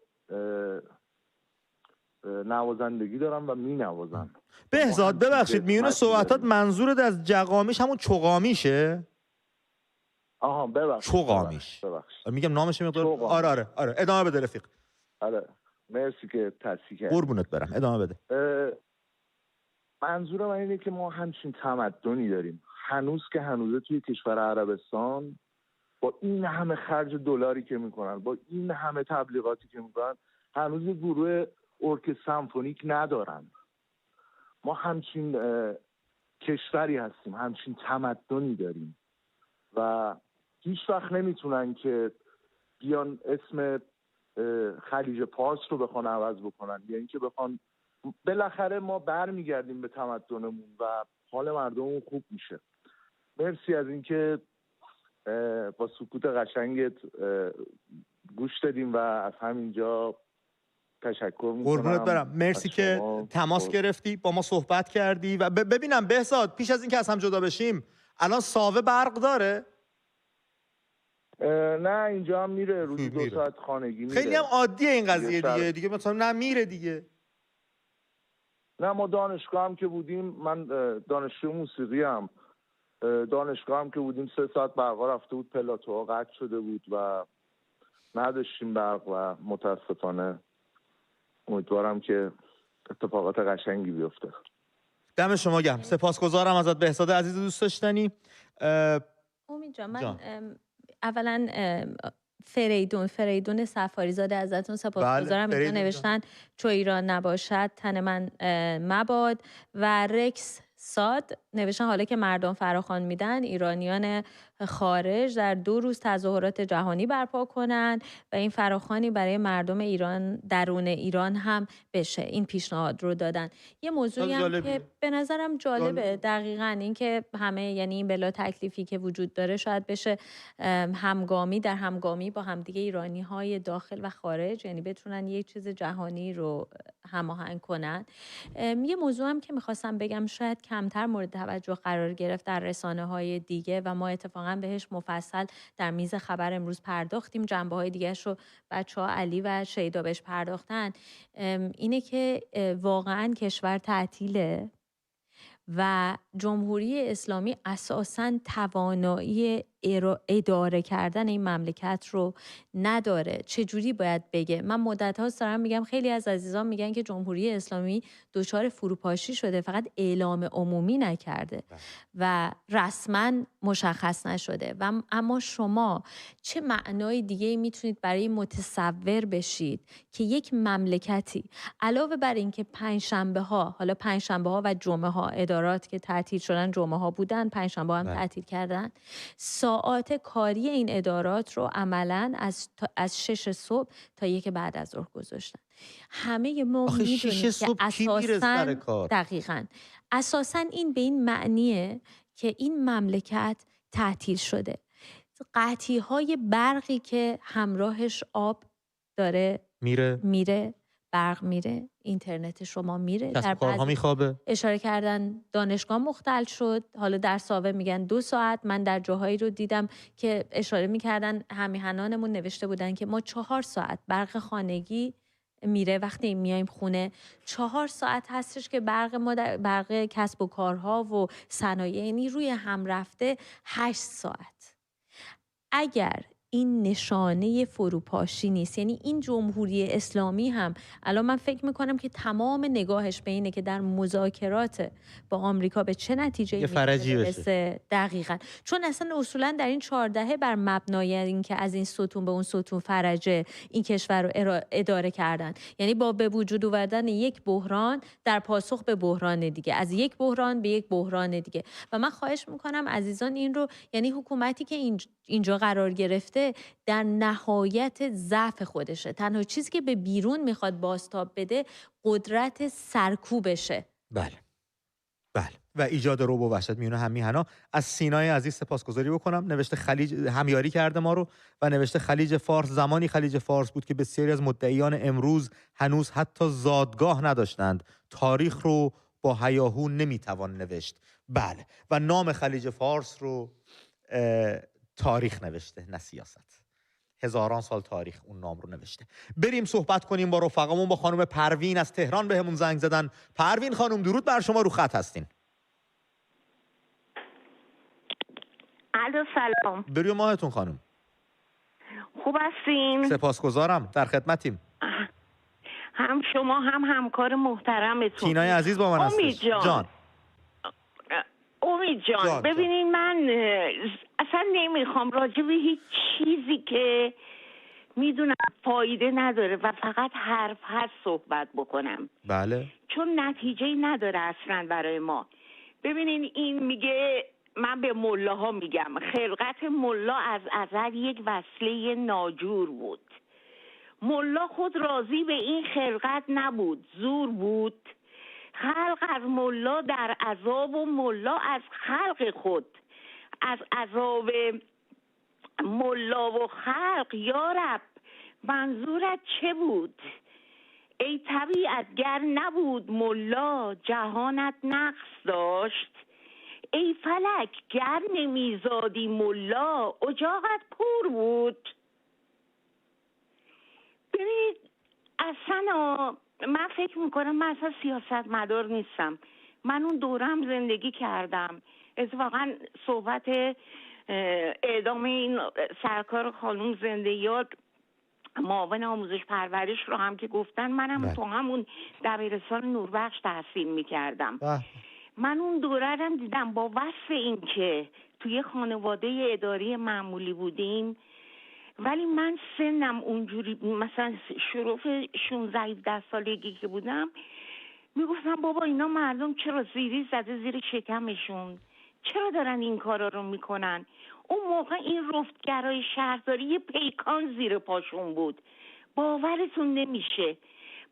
نوازندگی دارن و می نوازن. بهزاد ببخشید میونه صحبتات، منظورت از جغامیش همون چغامیشه؟ آها ببخشید چغامیش. میگم نامش مقدار. آره ادامه بده رفیق. آره مرسی که تصحیح کردی. قربونت برم، ادامه بده. منظورم اینه که ما همچین تمدنی داریم هنوز که هنوزه توی کشور عربستان، با این همه خرج دلاری که میکنن، با این همه تبلیغاتی که میکنن، هنوز یه گروه ارکستر سمفونیک ندارن. ما همچین کشوری هستیم، همچین تمدنی داریم و هیچ وقت نمیتونن که بیان اسم خلیج پارس رو بخوان عوض بکنن، یا اینکه بخوان. بالاخره ما برمیگردیم به تمدنمون و حال مردممون خوب میشه. مرسی از اینکه با سکوت قشنگت گوش دادیم و از همینجا تشکر میکنم. قربونت برم، مرسی که تماس گرفتی، با ما صحبت کردی. و ببینم بهزاد، پیش از اینکه از هم جدا بشیم، الان ساوه برق داره؟ نه اینجا هم میره، روزی 2 ساعت خانگی میره. خیلی هم عادیه این قضیه دیگه مثلا نه میره دیگه. نه ما دانشگاه هم که بودیم، من دانشجو موسیقی هم، دانشگاه هم که بودیم 3 ساعت برقا رفته بود، پلاتوها قطع شده بود و نداشتیم برق و متاسفانه امیدوارم که اتفاقات قشنگی بیفته. دم شما گرم، سپاسگزارم ازت بهزاد عزیز دوست داشتنی. امید جان من اولا فریدون سفاریزاده ازتون سپاسگزارم. اینجا نوشتن چو ایران نباشد تن من مباد. و رکس ساد نوشتن حالا که مردم فراخوان میدن ایرانیان خارج در 2 روز تظاهرات جهانی برپا کنن و این فراخوانی برای مردم ایران درون ایران هم بشه. این پیشنهاد رو دادن. یه موضوعی هم که به نظرم جالبه دقیقاً این که همه، یعنی این بلا تکلیفی که وجود داره شاید بشه در همگامی با همدیگه ایرانی‌های داخل و خارج، یعنی بتونن یه چیز جهانی رو هماهنگ کنن. یه موضوع هم که میخواستم بگم شاید کمتر مورد توجه قرار گرفت در رسانه‌های دیگه و ما اتفاقا بهش مفصل در میز خبر امروز پرداختیم، جنبه‌های دیگه‌اش رو بچه‌ها علی و شیدا بهش پرداختن، اینه که واقعا کشور تعطیله و جمهوری اسلامی اساساً توانایی اداره کردن این مملکت رو نداره. چجوری باید بگه؟ من مدت‌هاست دارم میگم، خیلی از عزیزان میگن که جمهوری اسلامی دچار فروپاشی شده، فقط اعلام عمومی نکرده و رسما مشخص نشده. و اما شما چه معنای دیگه میتونید برای متصور بشید که یک مملکتی علاوه بر این که پنجشنبه‌ها و جمعه‌ها ادارات که تعطیل شدن، جمعه‌ها بودن، پنجشنبه هم تعطیل کردن، ساعات کاری این ادارات رو عملاً از 6 صبح تا 1 بعد از ظهر گذاشتن. همه ما میدونیم که اساساً این به این معنیه که این مملکت تعطیل شده. قطعی‌های برقی که همراهش آب داره میره، برق میره، اینترنت شما میره، در کارها میخوابه. اشاره کردن دانشگاه مختل شد، حالا در ساوه میگن 2 ساعت. من در جاهایی رو دیدم که اشاره میکردن، همیهنانمون نوشته بودن که ما 4 ساعت برق خانگی میره، وقتی میایم خونه 4 ساعت هستش که برق کسب و کارها و صنایع، یعنی روی هم رفته 8 ساعت. اگر این نشانه فروپاشی نیست، یعنی این جمهوری اسلامی هم الان من فکر میکنم که نگاهش به اینه که در مذاکرات با آمریکا به چه نتیجه میرسه. دقیقاً، چون اصلا اصولا در این 4 دهه بر مبنای این که از این ستون به اون ستون فرجه این کشور رو اداره کردن، یعنی با به وجود آوردن یک بحران در پاسخ به بحران دیگه، از یک بحران به یک بحران دیگه. و من خواهش میکنم عزیزان این رو، یعنی حکومتی که اینجا قرار گرفته در نهایت ضعف خودشه، تنها چیزی که به بیرون میخواد بازتاب بده قدرت سرکوبشه. بله و ایجاد رعب و وحشت میونه هم میهنا. از سینای عزیز سپاسگزاری بکنم، نوشته خلیج همیاری کرده ما رو و نوشته خلیج فارس زمانی خلیج فارس بود که بسیاری از مدعیان امروز هنوز حتی زادگاه نداشتند. تاریخ رو با هیاهو نمیتوان نوشت. بله، و نام خلیج فارس رو تاریخ نوشته، نه سیاست. هزاران سال تاریخ اون نام رو نوشته. بریم صحبت کنیم با رفقامون، با خانم پروین از تهران بهمون زنگ زدن. پروین خانم درود بر شما، رو خط هستین. الو سلام. بروی ماهتون خانم. خوب هستین؟ سپاسگزارم، در خدمتیم. هم شما هم همکار محترمتون. تینای عزیز با من هستش. امید جان ببینین من اصلا نمیخوام راجع به هیچ چیزی که میدونم فایده نداره و فقط حرف صحبت بکنم. بله. چون نتیجه نداره اصلا برای ما. ببینین این میگه، من به ملاها میگم خلقت ملا از ازل یک وسیله ناجور بود. ملا خود راضی به این خلقت نبود، زور بود. خلق از ملا در عذاب و ملا از خلق خود. از عذاب ملا و خلق یارب منظورت چه بود؟ ای طبیعت گر نبود ملا جهانت نقص داشت. ای فلک گر نمیزادی ملا اجاقت کور بود. ببینید اصلا من فکر میکنم من اصلا سیاستمدار نیستم. من اون دورم زندگی کردم. اتفاقا صحبت اعدام این سرکار خانوم زنده‌یاد معاون آموزش پرورش رو هم که گفتن، منم تو همون دبیرستان نوربخش تحصیل میکردم. من اون دوره هم دیدم. با وصف این که توی خانواده اداری معمولی بودیم، ولی من سنم اونجوری مثلا شرف 16-17 سالگی که بودم میگفتم بابا اینا مردم چرا زیری زده زیر شکمشون، چرا دارن این کارا رو میکنن؟ اون موقع این رفتگرای شهرداری یه پیکان زیر پاشون بود، باورتون نمیشه.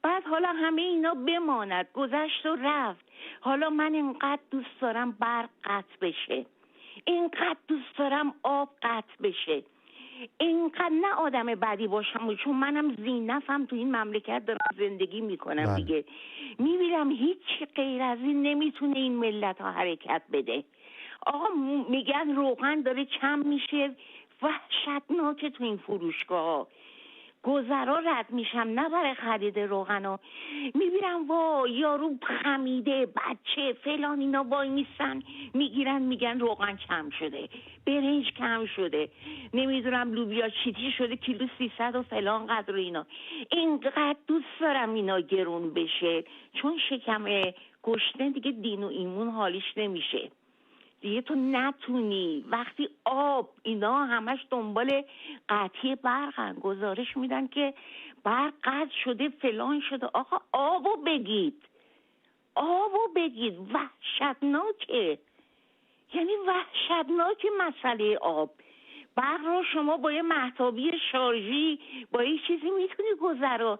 بعد حالا همه اینا بماند، گذشت و رفت. حالا من اینقدر دوست دارم برق قطع بشه، اینقدر دوست دارم آب قطع بشه، اینقدر نه آدم بدی باشم چون منم زینفم تو این مملکت دارم زندگی میکنم دیگه. میبینم هیچ غیر از این نمیتونه این ملت ها حرکت بده. آقا میگن روغن داره کم میشه، وحشتناکه تو این فروشگاه ها. گذرا رد میشم نه برای خرید روغن ها، میبینم وا یارو خمیده بچه فلان اینا وای میسن میگیرن میگن روغن کم شده، برنج کم شده، نمیدونم لوبیا چیتی شده کیلو 300 و فلان قدر اینا. اینقدر دوست دارم اینا گرون بشه چون شکم گشنه دیگه دین و ایمون حالیش نمیشه دیگه. تو نتونی وقتی آب اینا همش دنبال قطعی برقن، گزارش میدن که برق قطع شده فلان شده. آقا آبو بگید، آبو بگید. وحشتناکه، یعنی وحشتناکه مسئله آب. برق رو شما با یه مهتابی شارژی با یه چیزی میتونی گذرا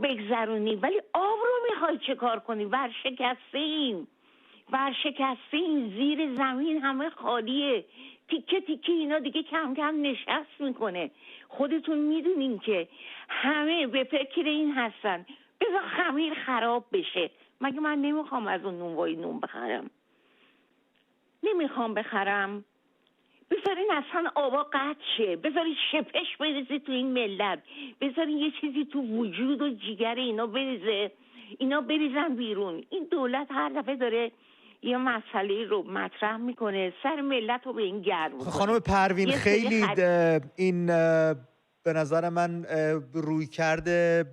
بگذرونی، ولی آب رو میخوای چه کار کنی؟ ورشکسته این زیر زمین همه خالیه، تیکه تیکه اینا دیگه کم کم نشست میکنه. خودتون میدونین که همه به فکر این هستن بذار خمیر خراب بشه. مگه من نمیخوام از اون نونوایی نون بخرم؟ نمیخوام بخرم. بذارین اصلا آبا قطع شه، بذارین شپش بریزی تو این ملت، بذارین یه چیزی تو وجود و جیگر اینا بریزه، اینا بریزن بیرون. این دولت هر دفعه داره یه مسئله رو مطرح میکنه، سر ملت رو به این گرم میکنه. خانم پروین خیلی این به نظر من روی کرده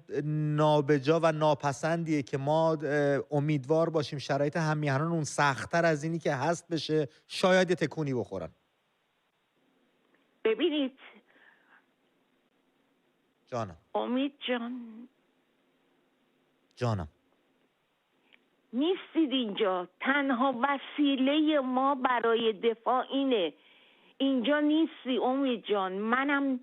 نابجا و ناپسندیه که ما امیدوار باشیم شرایط هممیهنان اون سخت‌تر از اینی که هست بشه، شاید یه تکونی بخورن. ببینید جانم امید جانم نیستید اینجا. تنها وسیله ما برای دفاع اینه. اینجا نیستی امید جان. منم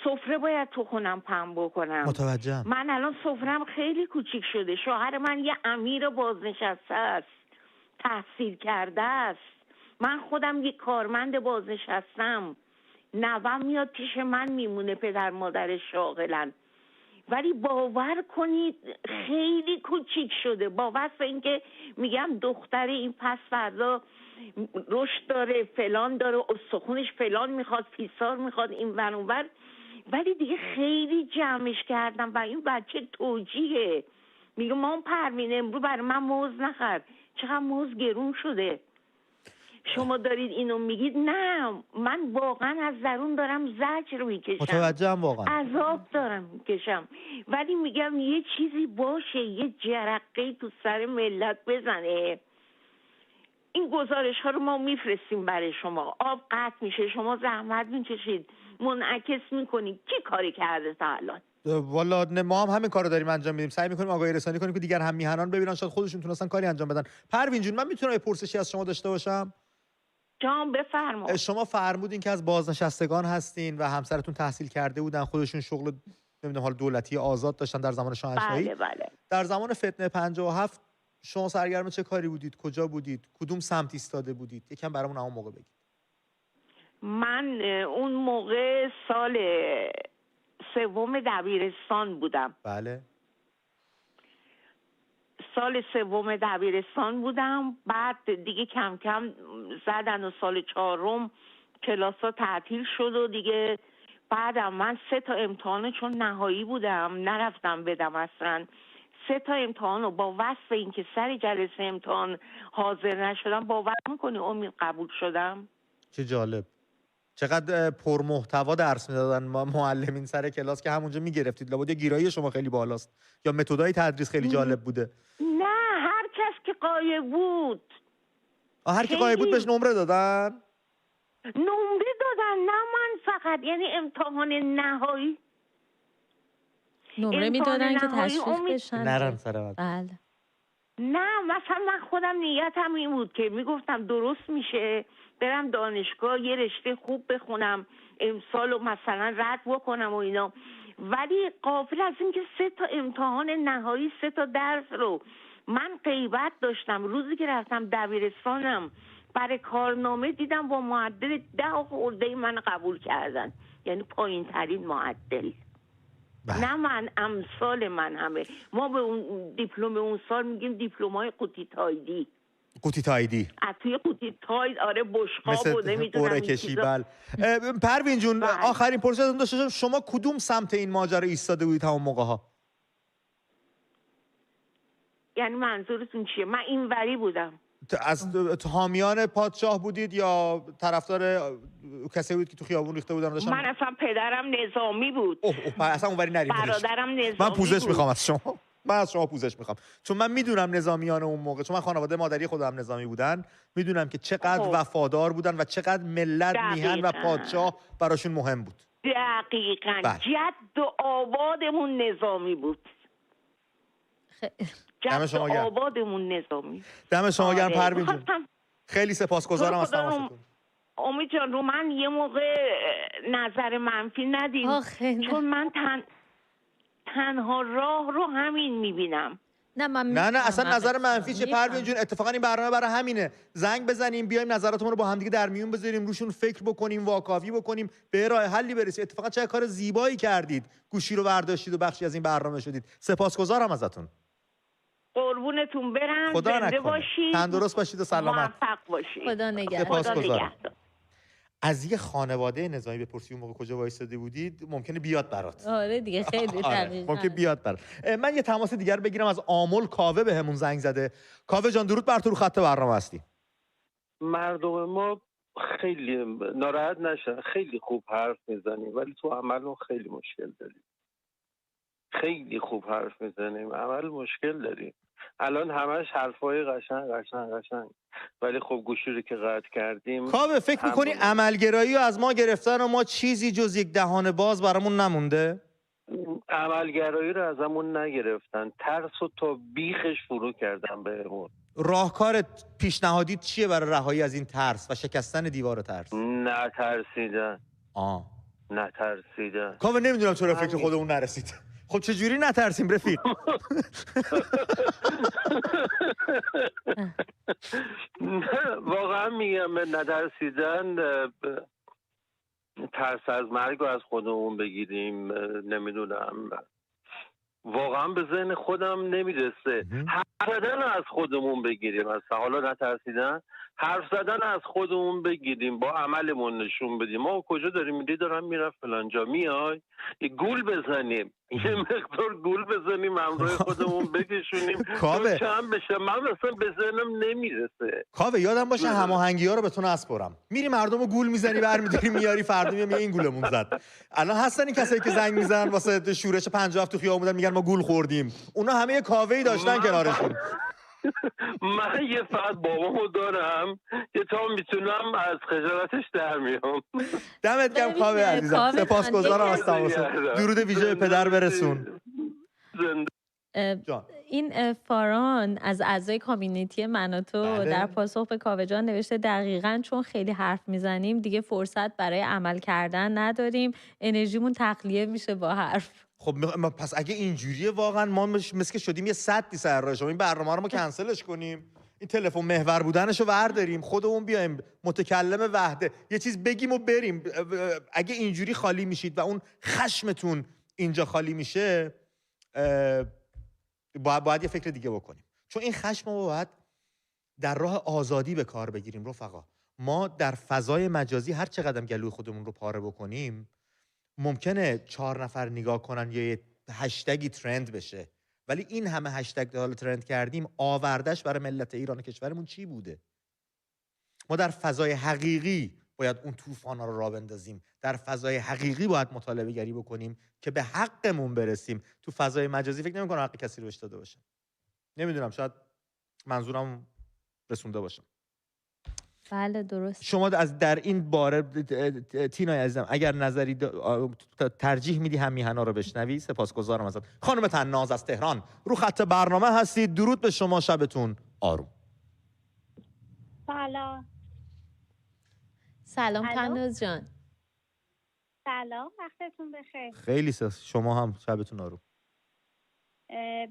سفره باید تو خونم پهن بکنم. متوجهم. من الان سفرم خیلی کوچیک شده. شوهر من یه امیر بازنشسته است، تحصیل کرده است. من خودم یه کارمند بازنشستم. نوام میاد پیش من میمونه، پدر مادر شاغلن. ولی باور کنید خیلی کوچیک شده. باور به اینکه میگم دختر این پس فردا رشد داره، فلان داره، استخونش فلان میخواد، فیسار میخواد، این ور اون ور، ولی دیگه خیلی جمعش کردم و این بچه توجیه. میگه مام پروین امروز برای من موز نخر. چقدر موز گرون شده. شما دارید اینو میگید. نه، من واقعا از درون دارم زجر میکشم، متوجهم، واقعا عذاب دارم میکشم، ولی میگم یه چیزی باشه، یه جرقه تو سر ملت بزنه. این گزارش ها رو ما میفرستیم برای شما. آب قطع میشه، شما زحمت میکشید، منعکس میکنید. کی کاری کرده تا الان؟ والا ما هم همین کارو داریم انجام میدیم. سعی میکنیم آگاهی رسانی کنیم که دیگر هم میهنان ببینن، شاید خودشون تونستن کاری انجام بدن. پروین جون، من میتونم یه پرسشی از شما داشته باشم؟ جان بفرمایید. شما فرمودین که از بازنشستگان هستین و همسرتون تحصیل کرده بودن، خودشون شغل نمیدونم حال دولتی آزاد داشتن در زمان شاهنشاهی. بله. در زمان فتنه 57 شما سرگرم چه کاری بودید؟ کجا بودید؟ کدوم سمت ایستاده بودید؟ یکم برامون اون موقع بگید. من اون موقع سال 3 دبیرستان بودم. بله. سال 3 دبیرستان بودم. بعد دیگه کم کم زدن و سال 4 کلاسا تعطیل شد و دیگه بعدم من 3 امتحان چون نهایی بودم نرفتم بدم اصلا. 3 امتحان رو با وصف اینکه سر جلسه امتحان حاضر نشدم، باور میکنی امید قبول شدم؟ چه جالب. چقدر پرمحتوا درس میدادن معلمین سر کلاس که همونجا میگرفتید. لابد یه گیرایی شما خیلی بالاست یا متدای تدریس خیلی جالب بوده؟ نه، هر کس که قایب بود. هر کی قایب بود بهش نمره دادن؟ نمره دادن، نه من فقط. یعنی امتحان نهایی نمره میدادن که تشویق بشن. نرن سر بله. نه مثلا من خودم نیتم این بود که میگفتم درست میشه برم دانشگاه یه رشته خوب بخونم امسال رو مثلا رد بکنم و اینا، ولی غافل از این که 3 تا امتحان نهایی 3 تا درس رو من غیبت داشتم. روزی که رفتم دبیرستانم برای کارنامه دیدم با معدل 10 خورده من قبول کردن، یعنی پایین ترین معدل. نه من، امثال من همه. ما به اون دیپلم اون سال میگیم دیپلم‌های قوطی تایدی. قوطی تایدی از توی قوطی تاید آره بشقاب و نمیدونم قرعه کشی. پروین جون آخرین پرسشتون داشتم، شما کدوم سمت این ماجرا ایستاده بودید همون موقع ها؟ یعنی منظورتون چیه؟ من اینوری بودم. از حامیان پادشاه بودید یا طرفدار کسی بود که تو خیابون ریخته بودن داشتن؟ من اصلا پدرم نظامی بود. اصلا اونوری نریم. برادرم نظامی من پوزش بود. میخوام از شما. من از شما پوزش میخوام، چون من میدونم نظامیان اون موقع، چون من خانواده مادری خودم نظامی بودن، میدونم که چقدر وفادار بودن و چقدر ملت، میهن و پادشاه براشون مهم بود. دقیقاً. جد و آبادمون نظامی بود. دم شما گرم. آبادمون نظامی. دم شما گرم پروین جون. خیلی سپاسگزارم از تماستون. امید جان رو من یه موقع نظر منفی ندیم، چون من تنها راه رو همین میبینم. نه اصلا نظر منفی چه پروین جون، اتفاقا این برنامه برای همینه. زنگ بزنیم بیایم نظراتمون رو با هم دیگه در میون بذاریم، روشون فکر بکنیم، واکاوی بکنیم، به راه حلی برسیم. اتفاقا چه کار زیبایی کردید، گوشی رو برداشتید و بخشی از این برنامه شدید. سپاسگزارم ازتون. قربونتون برم. خدا زنده باشید، تندرست باشید و سلامت. موفق باشید. خدا نگهدار. از یه خانواده نظامی بپرسی اون موقع کجا وایساده بودید، ممکنه بیاد برات. آره دیگه خیلی دقیقاً. ممکنه بیاد برات. من یه تماس دیگر بگیرم از آمل کاوه بهمون زنگ زده. کاوه جان درود بر تو، رو خط برنامه هستی. مردم ما خیلی ناراحت نشن، خیلی خوب حرف میزنیم ولی تو عمل خیلی مشکل داریم. خیلی خوب حرف میزنیم، عمل مشکل داریم. الان همش حرفای قشنگ ولی خب گوشی رو که قطع کردیم. کاوه فکر میکنی عملگرایی رو از ما گرفتن و ما چیزی جز یک دهان باز برامون نمونده؟ عملگرایی رو ازمون نگرفتن، ترس رو تا بیخش فرو کردن بهمون. راهکار پیشنهادی چیه برای رهایی از این ترس و شکستن دیوار ترس؟ نترسیدن. کاوه نمیدونم چرا فکر خودمون نرسید. خب چجوری نترسیم رفیق؟ واقعا میگم نترسیدن، ترس از مرگ رو از خودمون بگیریم. نمیدونم، واقعا به ذهن خودم نمیرسه. حرف زدن از خودمون بگیریم، اصلا حالا نترسیدن، حرف زدن از خودمون بگیریم، با عملمون نشون بدیم ما کجا داریم میری، دارم میرم فلان جا، میای یه گول بزنیم، یه مقدار گول بزنیم، همراه خودمون بکشونیم کاوه چند بشه. من اصلا به ذهنم نمیرسه. کاوه یادم باشه هماهنگی ها رو به تو نسپرم. میری مردمو گول میزنی، برمی‌داری میاری، فردا میگه این گولمون زد. الان هستن این کسایی که زنگ میزنن واسه شورش 50 تو خیابون بودن، میگن ما گول خوردیم. اونا همه یه کاوه‌ای داشتن کنارشون. من یه فقط بابامو دارم که تا میتونم از خجالتش در میام. دمت گرم کاوه عزیزم، سپاسگزارم از تماست. درود ویژه به پدر برسون. این فاران از اعضای کامیونیتی من و تو در پاسخ به کاوه جان نوشته دقیقاً چون خیلی حرف میزنیم دیگه فرصت برای عمل کردن نداریم، انرژیمون تخلیه میشه با حرف. خب پس اگه اینجوریه واقعا ما مثل شدیم یه سدی سر راه شما، این برنامه رو ما کنسلش کنیم، این تلفن محور بودنشو ورداریم، خودمون بیایم متکلم وحده یه چیز بگیم و بریم. اگه اینجوری خالی میشید و اون خشمتون اینجا خالی میشه، باید یه فکر دیگه بکنیم، چون این خشم رو باید در راه آزادی به کار بگیریم. رفقا ما در فضای مجازی هر چقدر گلوی خودمون رو پاره بکنیم، ممکنه 4 نفر نگاه کنن یا یه هشتگی ترند بشه، ولی این همه هشتگ حالا ترند کردیم، آوردش برای ملت ایران و کشورمون چی بوده؟ ما در فضای حقیقی باید اون طوفانا رو راه بندازیم، در فضای حقیقی باید مطالبه گری بکنیم که به حقمون برسیم. تو فضای مجازی فکر نمی‌کنم حق کسی رو اشتباه باشه. نمیدونم، شاید منظورم رسونده باشم. بله درست. شما در این باره تینای عزیزم اگر نظری ترجیح میدی هم میهنا رو بشنوی؟ سپاسگزارم ازت. خانم طناز از تهران رو خط برنامه هستید. درود به شما، شبتون آروم. سلام طناز جان. سلام، وقتتون بخیر. خیلی شما هم شبتون آروم.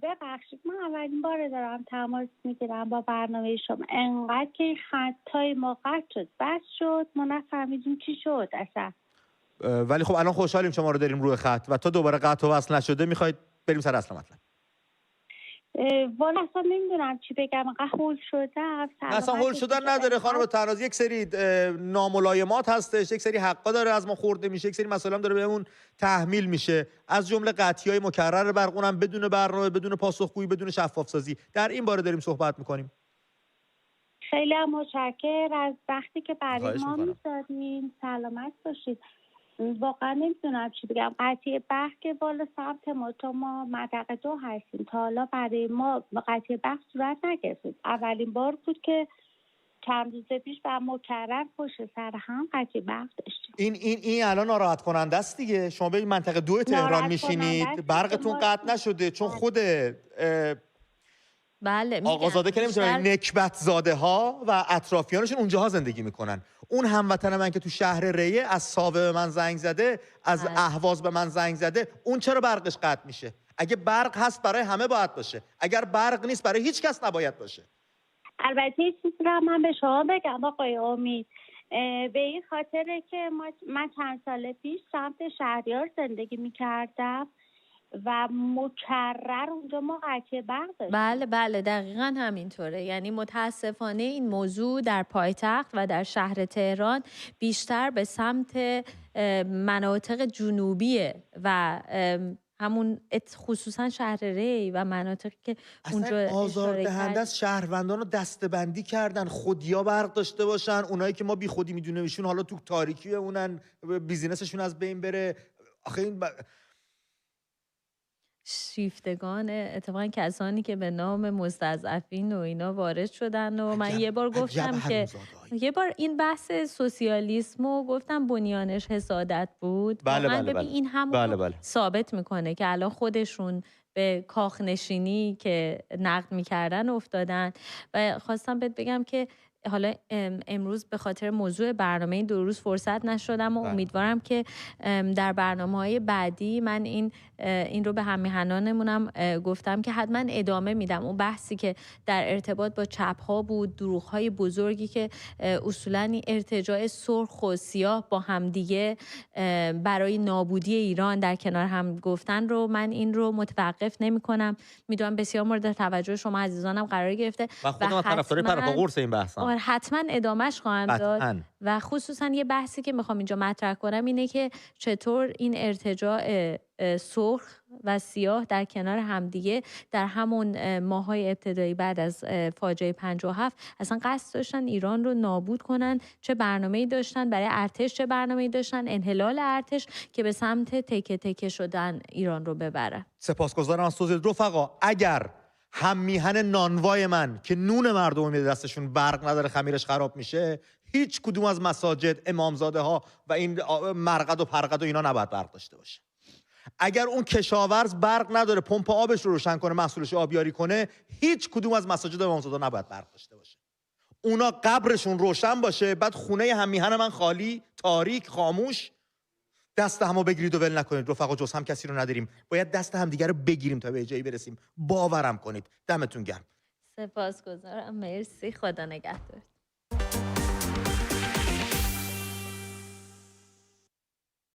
ببخشید من اولین بار دارم تماس میگیرم با برنامه شما. انقدر که این خطای ما قطع شد بس شد ما نفهمیدیم چی شد اصلا. ولی خب الان خوشحالیم شما رو داریم روی خط و تا دوباره قطع و وصل نشده میخواید بریم سر اصل مطلب. والا اصلا نمیدونم چی بگم، انقدر هول شدم. اصلا هول شدن نداره خانم طناز، یک سری ناملایمات هستش، یک سری حقا داره از ما خورده میشه، یک سری مسائل هم داره بهمون تحمیل میشه، از جمله قطعی‌های مکرر برق، اونم بدون برنامه، بدون پاسخگویی، بدون شفاف سازی. در این باره داریم صحبت میکنیم. خیلی متشکرم از وقتی که برای ما میذارین. سلامت باشید. واقعا نمیدونم چی بگم. قطعی برق که بالا سمت ما منطقه 2 هستیم، تا حالا برای ما قطعی برق صورت نگرفت. اولین بار بود که چند روز پیش و مکرر پشت سر هم قطعی برق داشتیم. این الان ناراحت کننده است دیگه. شما به منطقه 2 تهران میشینید، برقتون قطع نشده چون خود بله آقازاده که نمیتونن، نکبت زاده ها و اطرافیانشون اونجاها زندگی میکنن. اون هموطن من که تو شهر ریه از ساوه به من زنگ زده، از اهواز به من زنگ زده، اون چرا برقش قطع میشه؟ اگه برق هست برای همه باید باشه، اگر برق نیست برای هیچ کس نباید باشه. البته یه چیزی رو من به شما بگم آقای امید، به این خاطره که من چند سال پیش سمت شهریار زندگی میکردم و مکرر اونجا ما قطع برق داشتیم. بله دقیقاً همینطوره. یعنی متاسفانه این موضوع در پایتخت و در شهر تهران بیشتر به سمت مناطق جنوبیه و همون خصوصا شهر ری و مناطقی که اونجا آزاردهنده است. شهروندان رو دسته‌بندی کردن، خودیا برق داشته باشن، اونایی که ما بی خودی میدونیمشون حالا تو تاریکی بمونن، بیزینسشون از بین بره. آخه این شیفتگان اتفاقا کسانی که به نام مستضعفین و اینا وارد شدن و من یه بار گفتم که یه بار این بحث سوسیالیسمو گفتم بنیانش حسادت بود. بله. این همون ثابت میکنه که الان خودشون به کاخنشینی که نقد میکردن افتادن. و خواستم بهت بگم که حالا امروز به خاطر موضوع برنامه 2 روز فرصت نشدم و امیدوارم که در برنامه‌های بعدی من این رو به هم‌میهنانمونم گفتم که حتما ادامه میدم. اون بحثی که در ارتباط با چپ‌ها بود، دروغ‌های بزرگی که اصولاً ارتجاع سرخ و سیاه با همدیگه برای نابودی ایران در کنار هم گفتن رو، من این رو متوقف نمی‌کنم. میدونم بسیار مورد توجه شما عزیزانم قرار گرفته و خودم طرفدار پرپا قرص این بحثم. حتما ادامهش خواهم داد. و خصوصا یه بحثی که میخوام اینجا مطرح کنم اینه که چطور این ارتجاع سرخ و سیاه در کنار همدیگه در همون ماهای ابتدایی بعد از فاجعه 57 اصلا قصد داشتن ایران رو نابود کنن. چه برنامه‌ای داشتن برای ارتش، چه برنامه‌ای داشتن انحلال ارتش که به سمت تکه تکه شدن ایران رو ببره. سپاسگزارم از توضیح رفقا. اگر هم میهن نانوای من که نون مردم میده دستشون برق نداره، خمیرش خراب میشه، هیچ کدوم از مساجد، امامزاده ها و این مرقد و پرقد و اینا نباید برق داشته باشه. اگر اون کشاورز برق نداره پمپ آبش رو روشن کنه، محصولش آبیاری کنه، هیچ کدوم از مساجد و امامزاده نباید برق داشته باشه. اونا قبرشون روشن باشه، بعد خونه هم میهن من خالی، تاریک، خاموش. دست همو بگیرید و ول نکنید رفقا، جز هم کسی رو نداریم. باید دست هم دیگه رو بگیریم تا به جایی برسیم. باورم کنید. دمتون گرم. سپاسگزارم. مرسی. خدا نگهدار.